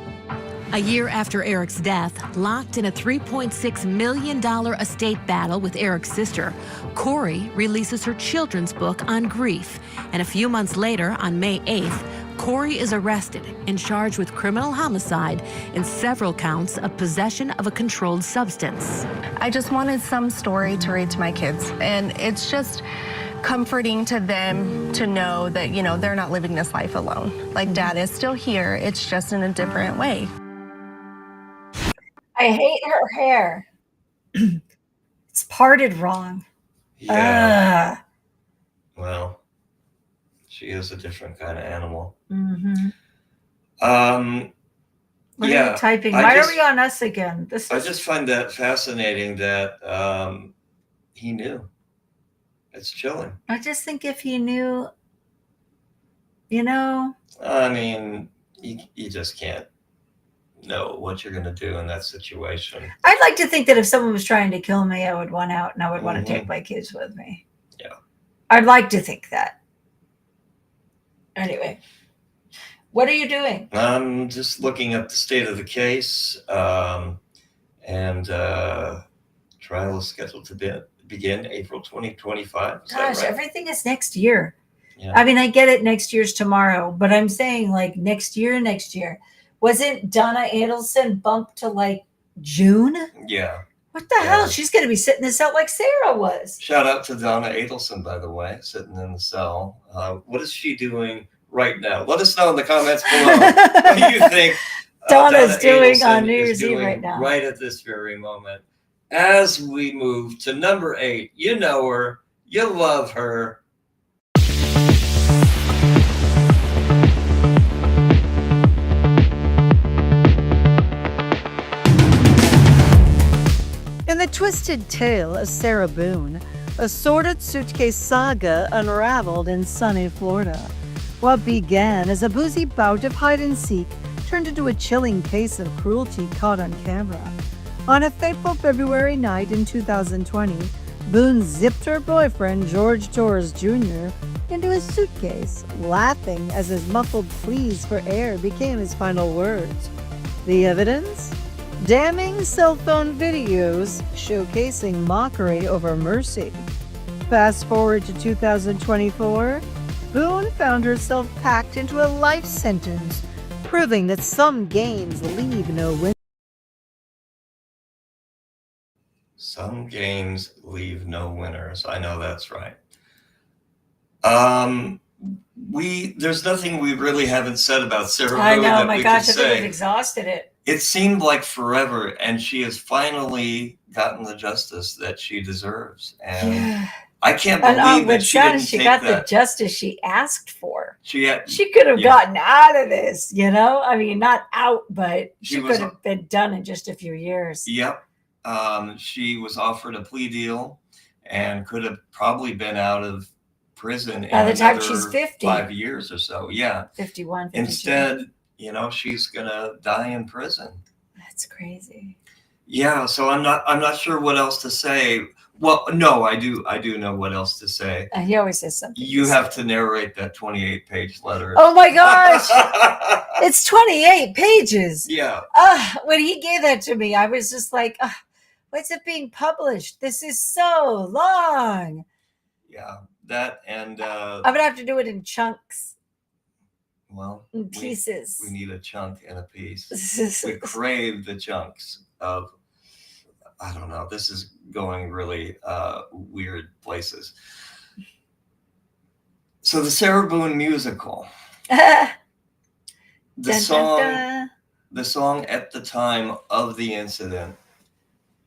A year after Eric's death, locked in a $3.6 million estate battle with Eric's sister, Cory releases her children's book on grief. And a few months later, on May 8th, Cory is arrested and charged with criminal homicide and several counts of possession of a controlled substance. I just wanted some story to read to my kids, and it's just comforting to them to know that, they're not living this life alone. Like, Dad is still here, it's just in a different way. I hate her hair. It's parted wrong. Yeah. Well, she is a different kind of animal. Mm-hmm. What are Yeah. you typing? Why are we on us again? I just find that fascinating that he knew. It's chilling. I just think if he knew, I mean, you just can't know what you're going to do in that situation. I'd like to think that if someone was trying to kill me, I would want out and I would want to Mhm. take my kids with me. Yeah. I'd like to think that. Anyway, what are you doing? I'm just looking at the state of the case, and trial is scheduled to begin April 2025. Is that Gosh, right? everything is next year. Yeah. I mean, I get it. Next year's tomorrow, but I'm saying like next year. Wasn't Donna Adelson bumped to like June? Yeah. What the hell? She's going to be sitting this out like Sarah was. Shout out to Donna Adelson, by the way, sitting in the cell. What is she doing right now? Let us know in the comments below. What do you think Donna's doing Adelson on New is Year's Eve doing right now? Right at this very moment. As we move to number 8, you know her, you love her. In the twisted tale of Sarah Boon, a sordid suitcase saga unraveled in sunny Florida. What began as a boozy bout of hide-and-seek turned into a chilling case of cruelty caught on camera. On a fateful February night in 2020, Boon zipped her boyfriend, George Torres Jr., into his suitcase, laughing as his muffled pleas for air became his final words. The evidence? Damning cell phone videos showcasing mockery over mercy. Fast forward to 2024, Boon found herself packed into a life sentence, proving that some games leave no winners. Some games leave no winners. I know that's right. There's nothing we really haven't said about Sarah I Boone know, my gosh, I think we've exhausted it. It seemed like forever, and she has finally gotten the justice that she deserves. And Yeah. I can't And believe that what's she sad didn't is she take got that. the justice she asked for. She could have yeah. gotten out of this, you know? I mean, not out, but She she was- could have been done in just a few years. Yep. She was offered a plea deal and could have probably been out of prison By the time another she's 50. 5 years or so. Yeah. 51, 52. Instead, you know, she's gonna die in prison. That's crazy. Yeah, so I'm not sure what else to say. Well, no, I do know what else to say. He always says something. You have to narrate that 28-page letter. Oh my gosh. It's 28 pages. Yeah. When he gave that to me, I was just like, when's it being published? This is so long. Yeah, that and I'm going to have to do it in chunks. Well, in pieces. We need a chunk and a piece. We crave the chunks of, I don't know, this is going really weird places. So the Sarah Boon musical. The song at the time of the incident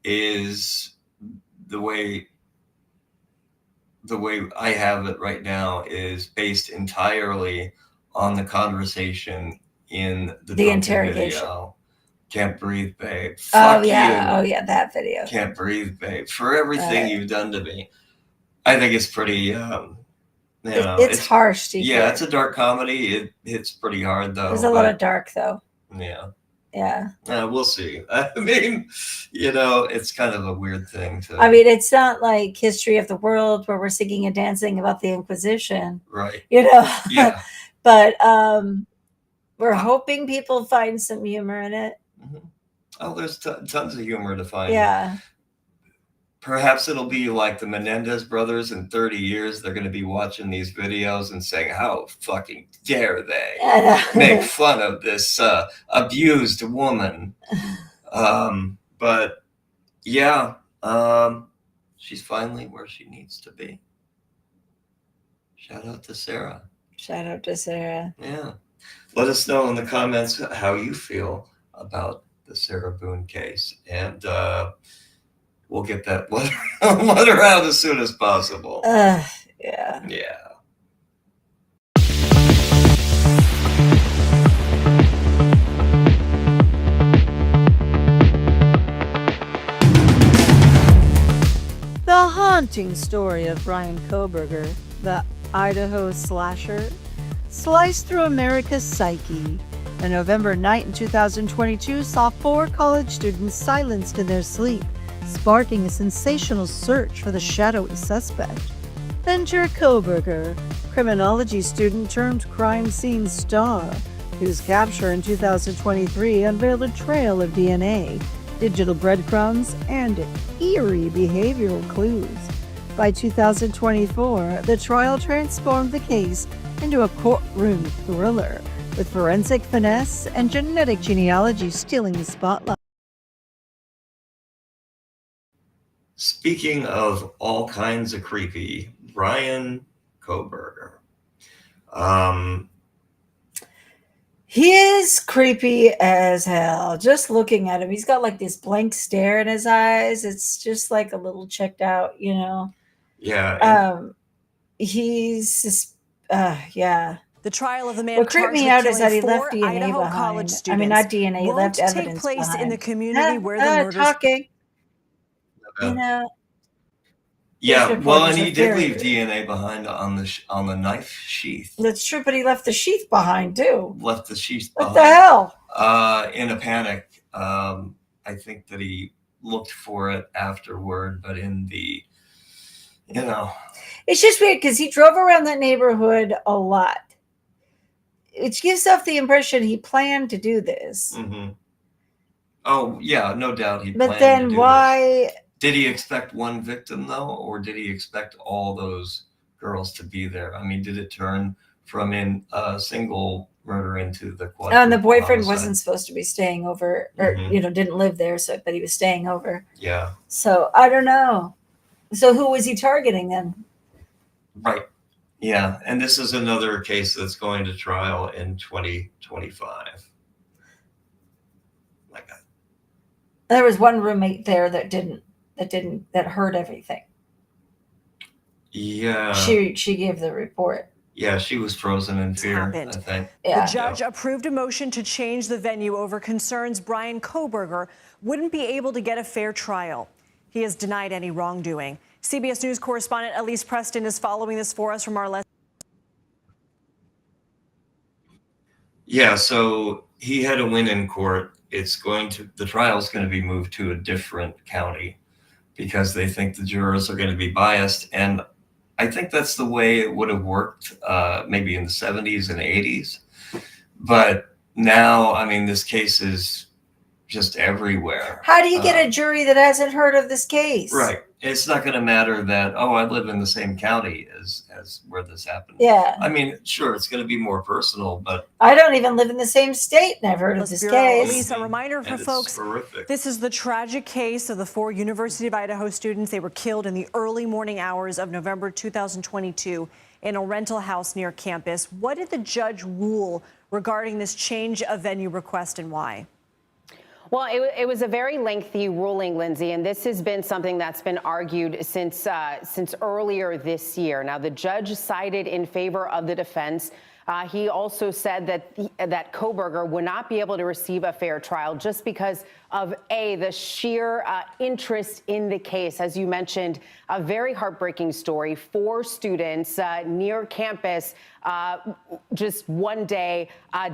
is the way I have it right now is based entirely on the conversation in the interrogation. Video. Can't breathe, babe. Oh Fuck yeah. you. Oh yeah, that video. Can't breathe, babe. For everything you've done to me. I think it's pretty, you know. It's harsh to hear. Yeah, it's a dark comedy. It hits pretty hard, though. There's a lot of dark, though. Yeah. Yeah. We'll see. I mean, you know, it's kind of a weird thing to. I mean, it's not like History of the World where we're singing and dancing about the Inquisition. Right. You know? Yeah. But we're hoping people find some humor in it. Mm-hmm. Oh, there's tons of humor to find. Yeah. Perhaps it'll be like the Menendez brothers in 30 years. They're going to be watching these videos and saying, how fucking dare they make fun of this abused woman. But yeah, she's finally where she needs to be. Shout out to Sarah. Shout out to Sarah. Yeah. Let us know in the comments how you feel about the Sarah Boon case. And we'll get that letter out as soon as possible. Yeah. Yeah. The haunting story of Brian Kohberger, the Idaho slasher, sliced through America's psyche. A November night in 2022 saw 4 college students silenced in their sleep, sparking a sensational search for the shadowy suspect. Enter Kohberger, criminology student turned crime scene star, whose capture in 2023 unveiled a trail of DNA, digital breadcrumbs, and eerie behavioral clues. By 2024, the trial transformed the case into a courtroom thriller, with forensic finesse and genetic genealogy stealing the spotlight. Speaking of all kinds of creepy, Brian Kohberger. He is creepy as hell. Just looking at him, he's got like this blank stare in his eyes. It's just like a little checked out, you know. Yeah. He's yeah. The trial of the man What creeped charged me with out is that he killing left 4 DNA Idaho behind. college students I mean, not DNA, he won't left take evidence place behind. in the community where the murders. Talking. You know. Yeah, There's well, and reporters he of did leave theory. DNA behind on the knife sheath. That's true, but he left the sheath behind too. Left the sheath What behind. the hell? In a panic. I think that he looked for it afterward, but in the, you know. It's just weird because he drove around that neighborhood a lot, which gives off the impression he planned to do this. Mm-hmm. Oh yeah, no doubt he. But planned then to do why? this. Did he expect one victim though, or did he expect all those girls to be there? I mean, did it turn from a single murder into the quadruple And the boyfriend homicide? wasn't supposed to be staying over, or Mhm. didn't live there, but he was staying over. Yeah. So I don't know. So who was he targeting then? Right. Yeah, and this is another case that's going to trial in 2025. There was one roommate there that didn't that heard everything. Yeah. She gave the report. Yeah, she was frozen in fear, I think. Yeah. The judge approved a motion to change the venue over concerns Bryan Kohberger wouldn't be able to get a fair trial. He has denied any wrongdoing. CBS News correspondent Elise Preston is following this for us from our Yeah, so he had a win in court. The trial's going to be moved to a different county because they think the jurors are going to be biased. And I think that's the way it would have worked maybe in the 70s and 80s. But now, I mean, this case is just everywhere. How do you get a jury that hasn't heard of this case? Right. It's not going to matter that, oh, I live in the same county as where this happened. Yeah. I mean, sure, it's going to be more personal, but I don't even live in the same state and I've heard of this case. Elise, a reminder for folks, this is the tragic case of the 4 University of Idaho students. They were killed in the early morning hours of November 2022 in a rental house near campus. What did the judge rule regarding this change of venue request and why? Well, it was a very lengthy ruling, Lindsay, and this has been something that's been argued since earlier this year. Now, the judge sided in favor of the defense. He also said that Kohberger would not be able to receive a fair trial just because of the sheer interest in the case. As you mentioned, a very heartbreaking story. 4 students near campus just one day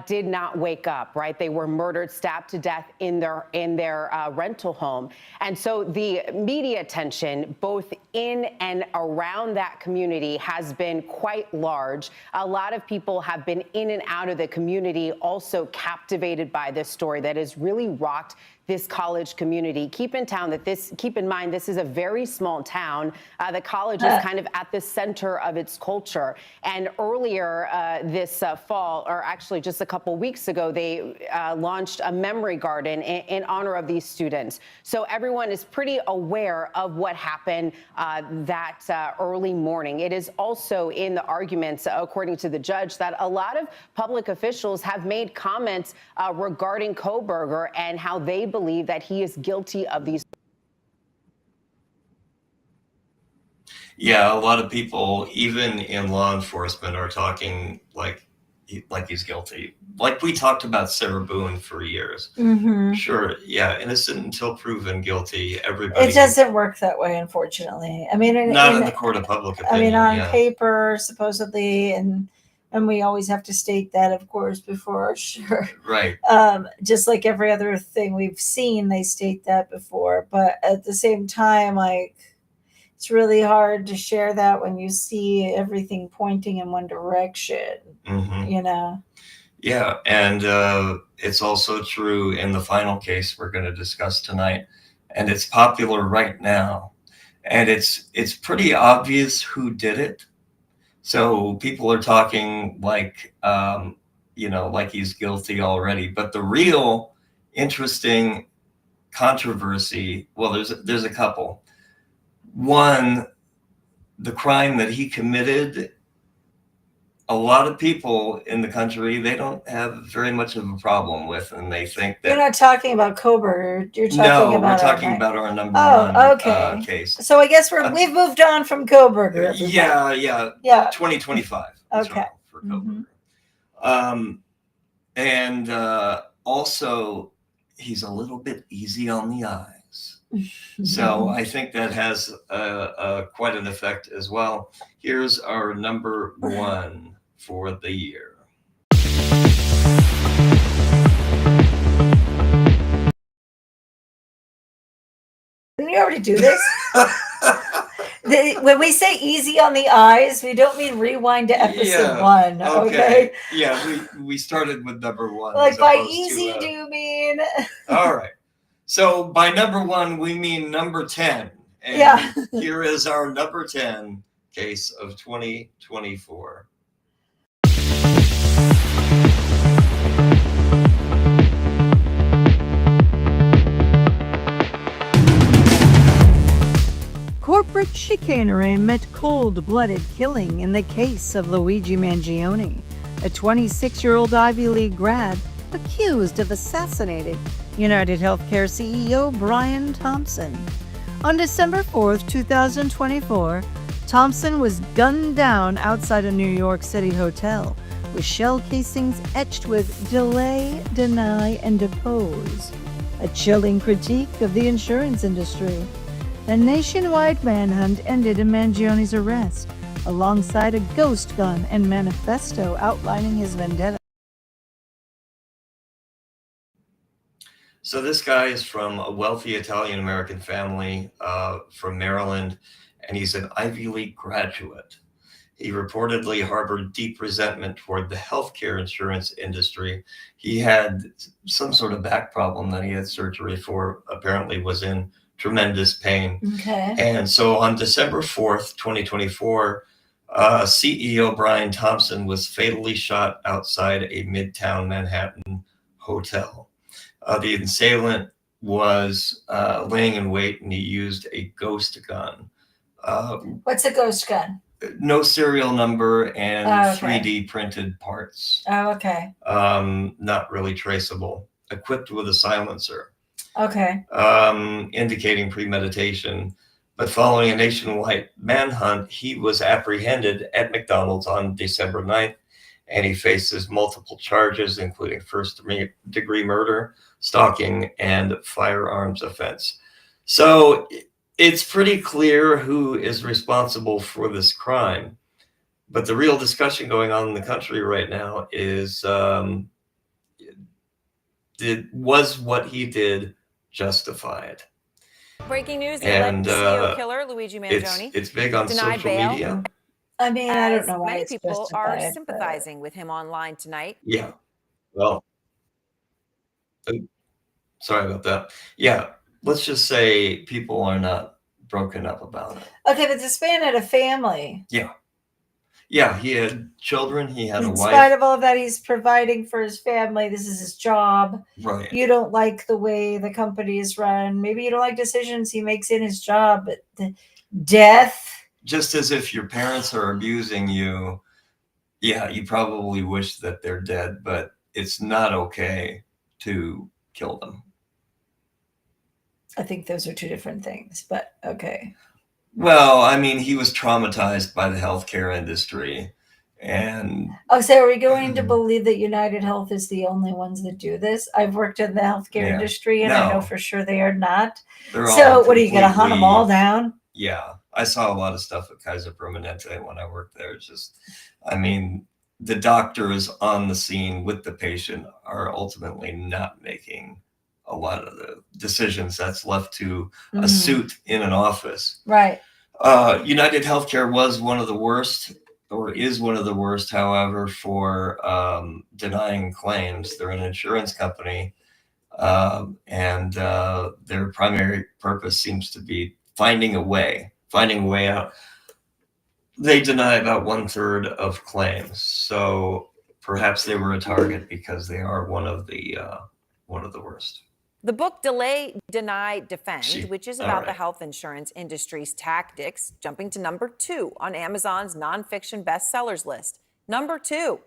did not wake up, right? They were murdered, stabbed to death in their rental home. And so the media attention, both in and around that community, has been quite large. A lot of people have been in and out of the community, also captivated by this story that has really rocked this college community. Keep in mind, this is a very small town. The college is kind of at the center of its culture. And earlier this fall, or actually just a couple weeks ago, they launched a memory garden in honor of these students. So everyone is pretty aware of what happened that early morning. It is also in the arguments, according to the judge, that a lot of public officials have made comments regarding Kohberger and how they believe that he is guilty of these. yeah, a lot of people, even in law enforcement, are talking like he's guilty. Like we talked about Sarah Boon for years. Mm-hmm. Sure, yeah, innocent until proven guilty. Everybody. It doesn't work that way, unfortunately. I mean, not in the court of public opinion. I mean, on yeah. paper, supposedly, and we always have to state that, of course, before, sure. Right. Just like every other thing we've seen, they state that before. But at the same time, like, it's really hard to share that when you see everything pointing in one direction, you know? Yeah, and it's also true in the final case we're going to discuss tonight. And it's popular right now. And it's pretty obvious who did it. So people are talking like, like he's guilty already. But the real interesting controversy, well, there's a couple. One, the crime that he committed, a lot of people in the country, they don't have very much of a problem with, and they think that... You're not talking about Kohberger. You're talking about... No, we're talking about our number one case. So I guess we've moved on from Kohberger. Yeah. 2025. Okay. For Kohberger. And also, he's a little bit easy on the eyes. So I think that has quite an effect as well. Here's our number one for the year. Didn't we already do this? When we say easy on the eyes, we don't mean rewind to episode 1. Okay. Yeah, we started with number 1. Like by easy, do you mean? All right. So by number 1, we mean number 10. And here is our number 10 case of 2024. Corporate chicanery met cold-blooded killing in the case of Luigi Mangione, a 26-year-old Ivy League grad accused of assassinating United Healthcare CEO Brian Thompson. On December 4th, 2024, Thompson was gunned down outside a New York City hotel with shell casings etched with delay, deny, and depose. A chilling critique of the insurance industry. A nationwide manhunt ended in Mangione's arrest, alongside a ghost gun and manifesto outlining his vendetta. So this guy is from a wealthy Italian-American family from Maryland, and he's an Ivy League graduate. He reportedly harbored deep resentment toward the healthcare insurance industry. He had some sort of back problem that he had surgery for, apparently was in tremendous pain. Okay. And so on December 4th, 2024, CEO Brian Thompson was fatally shot outside a Midtown Manhattan hotel. The assailant was laying in wait, and he used a ghost gun. What's a ghost gun? No serial number and okay. 3D printed parts. Oh, okay. Not really traceable. Equipped with a silencer. Okay. Indicating premeditation. But following a nationwide manhunt, he was apprehended at McDonald's on December 9th, and he faces multiple charges, including first-degree murder, stalking, and firearms offense. So it's pretty clear who is responsible for this crime. But the real discussion going on in the country right now is, was what he did justified? Breaking news, the And alleged serial killer, Luigi Mangione, it's big on denied social bail. media. I mean, I don't As know why many it's people are justified, sympathizing with him online tonight. Yeah. Well, sorry about that. Yeah. Let's just say people are not broken up about it. Okay, but this man had a family. Yeah. Yeah, he had children. He had a In wife. spite of all that, he's providing for his family. This is his job. Right. You don't like the way the company is run. Maybe you don't like decisions he makes in his job, but the death. Just as if your parents are abusing you, yeah, you probably wish that they're dead, but it's not okay to kill them. I think those are two different things, but okay. Well, I mean, he was traumatized by the healthcare industry, and Oh, so are we going to believe that United Health is the only ones that do this? I've worked in the healthcare Yeah. industry, and I know No. for sure they are not. they're So all what are you going to hunt them completely- all down? Yeah, I saw a lot of stuff at Kaiser Permanente when I worked there. It's just, I mean, the doctors on the scene with the patient are ultimately not making a lot of the decisions. That's left to a suit in an office. Right. United Healthcare was one of the worst, or is one of the worst, however, for denying claims. They're an insurance company, and their primary purpose seems to be finding a way out. They deny about 1/3 of claims, so perhaps they were a target because they are one of the worst. The book Delay, Deny, Defend, which is about right. the health insurance industry's tactics, jumping to number 2 on Amazon's nonfiction bestsellers list. Number 2.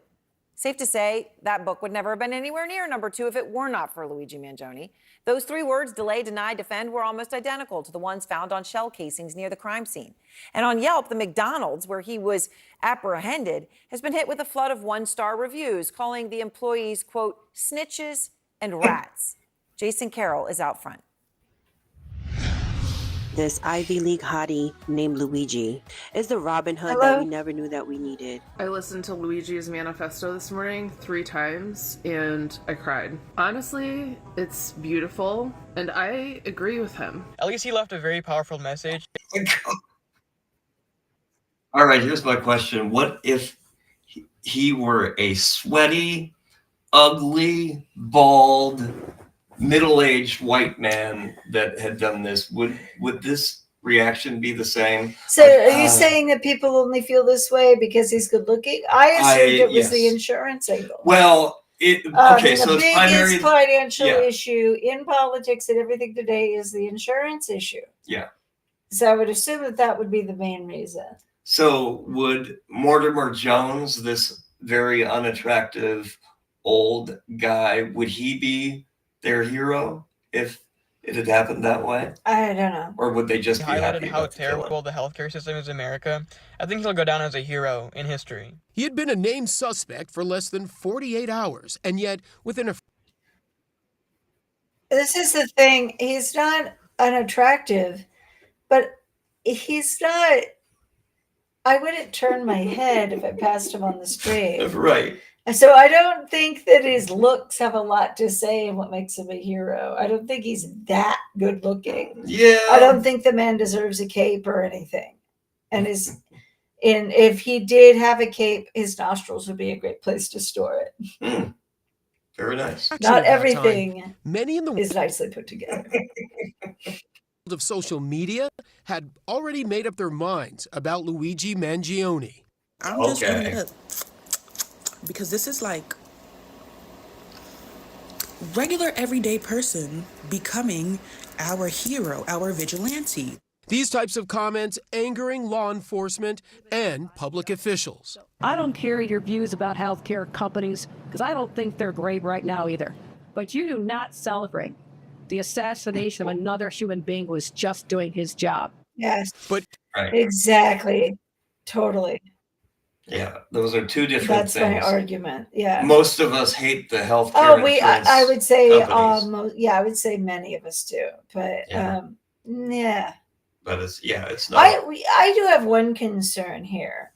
Safe to say that book would never have been anywhere near number 2 if it were not for Luigi Mangione. Those 3 words, delay, deny, defend, were almost identical to the ones found on shell casings near the crime scene. And on Yelp, the McDonald's, where he was apprehended, has been hit with a flood of 1-star reviews, calling the employees, quote, snitches and rats. Jason Carroll is out front. This Ivy League hottie named Luigi is the Robin Hood Hello? that we never knew that we needed. I listened to Luigi's manifesto this morning 3 times and I cried. Honestly, it's beautiful and I agree with him. At least he left a very powerful message. All right, here's my question. What if he were a sweaty, ugly, bald, middle-aged white man that had done this? Would this reaction be the same? So are you saying that people only feel this way because he's good looking? I assumed it was the yes. insurance angle. Well, okay, so the it's primary. biggest financial yeah. issue in politics and everything today is the insurance issue. Yeah. So I would assume that that would be the main reason. So would Mortimer Jones, this very unattractive old guy, would he be their hero if it had happened that way? I don't know. Or would they just be highlighted happy how about the killing? terrible the healthcare system is in America. I think he'll go down as a hero in history. He had been a named suspect for less than 48 hours, and yet within a... This is the thing. He's not unattractive, but he's not. I wouldn't turn my head if I passed him on the street. Right. So I don't think that his looks have a lot to say in what makes him a hero. I don't think he's that good looking. Yeah. I don't think the man deserves a cape or anything. And if he did have a cape, his nostrils would be a great place to store it. Very nice. Not everything many in the is nicely put together. of social media had already made up their minds about Luigi Mangione. I'm just bringing it up because this is like regular everyday person becoming our hero, our vigilante. These types of comments angering law enforcement and public officials. I don't care your views about healthcare companies because I don't think they're great right now either. But you do not celebrate the assassination of another human being who was just doing his job. Yes. But exactly. Totally. Yeah, those are two different That's things. my argument. Yeah. Most of us hate the healthcare I would say, companies. I would say many of us do, but yeah. But it's not. I do have one concern here.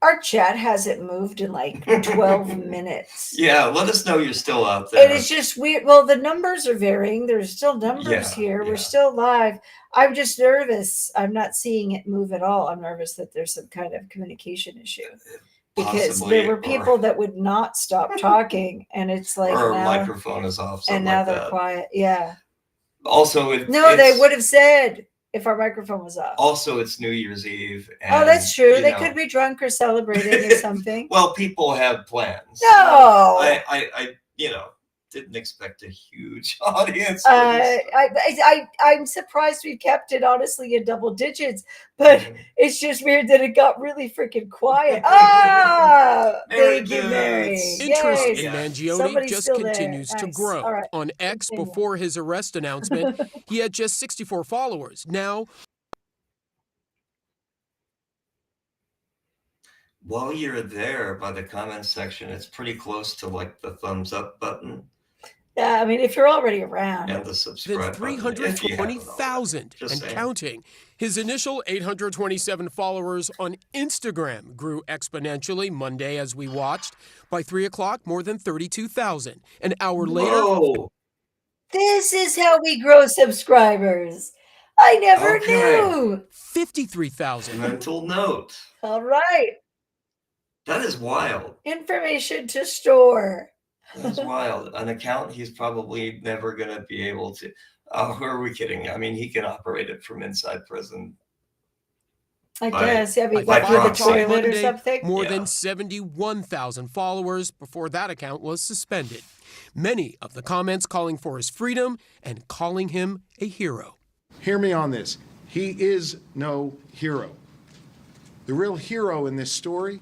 Our chat hasn't moved in like 12 minutes. Yeah, let us know you're still out there. And it's just weird. Well, the numbers are varying. There's still numbers here. We're still live. I'm just nervous. I'm not seeing it move at all. I'm nervous that there's some kind of communication issue. Because there were people that would not stop talking. And it's like or now, microphone is off. And now like they're that. quiet. Yeah. Also, they would have said if our microphone was off. Also, it's New Year's Eve. And, that's true. They could be drunk or celebrating or something. Well, people have plans. No, I didn't expect a huge audience. I'm surprised we've kept it honestly in double digits, but it's just weird that it got really freaking quiet. Thank you, Mary. Interest Yes. in Mangione Somebody's just still there. continues to Nice. grow. All right. On X, Continue. before his arrest announcement, he had just 64 followers. Now, While you're there by the comments section, it's pretty close to like the thumbs up button. Yeah, I mean, if you're already around. And the subscribe button. 320,000 and saying. counting. His initial 827 followers on Instagram grew exponentially Monday as we watched. By 3 o'clock, more than 32,000. An hour later... Whoa. This is how we grow subscribers. I never knew. 53,000. Mental note. All right. That is wild. Information to store. That's wild. An account he's probably never going to be able to. Who are we kidding? I mean, he can operate it from inside prison. I guess. Yeah, by the toilet or Monday, something. More than 71,000 followers before that account was suspended. Many of the comments calling for his freedom and calling him a hero. Hear me on this. He is no hero. The real hero in this story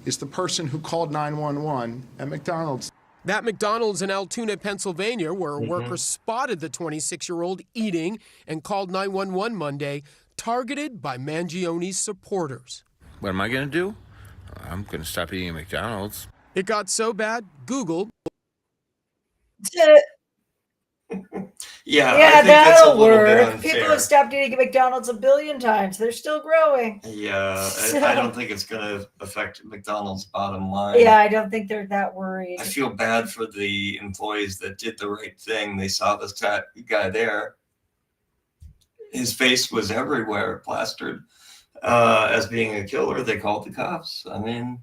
is the person who called 911 at McDonald's. That McDonald's in Altoona, Pennsylvania, where a worker spotted the 26-year-old eating and called 911 Monday, targeted by Mangione's supporters. What am I going to do? I'm going to stop eating at McDonald's. It got so bad, Google. Yeah, Yeah, I think that's a that'll little bit work. unfair. People have stopped eating at McDonald's a billion times. They're still growing. Yeah, I don't think it's going to affect McDonald's bottom line. Yeah, I don't think they're that worried. I feel bad for the employees that did the right thing. They saw this guy there. His face was everywhere, plastered as being a killer. They called the cops. I mean,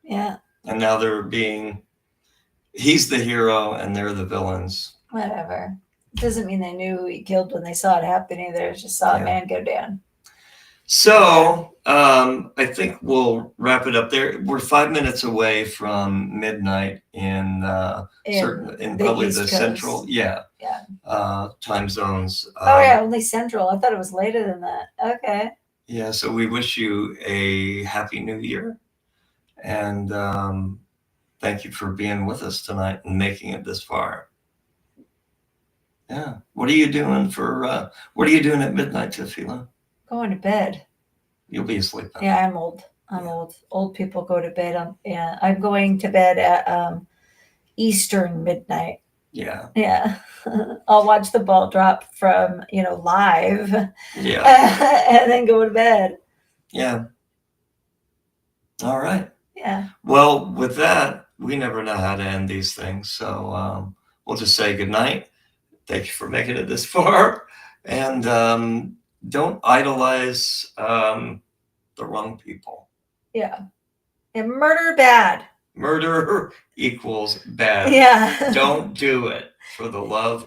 yeah. And now he's the hero and they're the villains. Whatever. Doesn't mean they knew who he killed when they saw it happening. They just saw a man go down. So I think we'll wrap it up there. We're 5 minutes away from midnight in probably East the Coast. central, time zones. Only central. I thought it was later than that. Okay. Yeah, so we wish you a happy new year, and thank you for being with us tonight and making it this far. Yeah. What are you doing at midnight, Tiffie Lou? Going to bed. You'll be asleep. Yeah, I'm old. I'm old. Old people go to bed. I'm going to bed at Eastern midnight. Yeah. Yeah. I'll watch the ball drop from, live. Yeah. And then go to bed. Yeah. All right. Yeah. Well, with that, we never know how to end these things. So we'll just say good night. Thank you for making it this far. And don't idolize the wrong people. Yeah. And murder bad. Murder equals bad. Yeah. Don't do it for the love of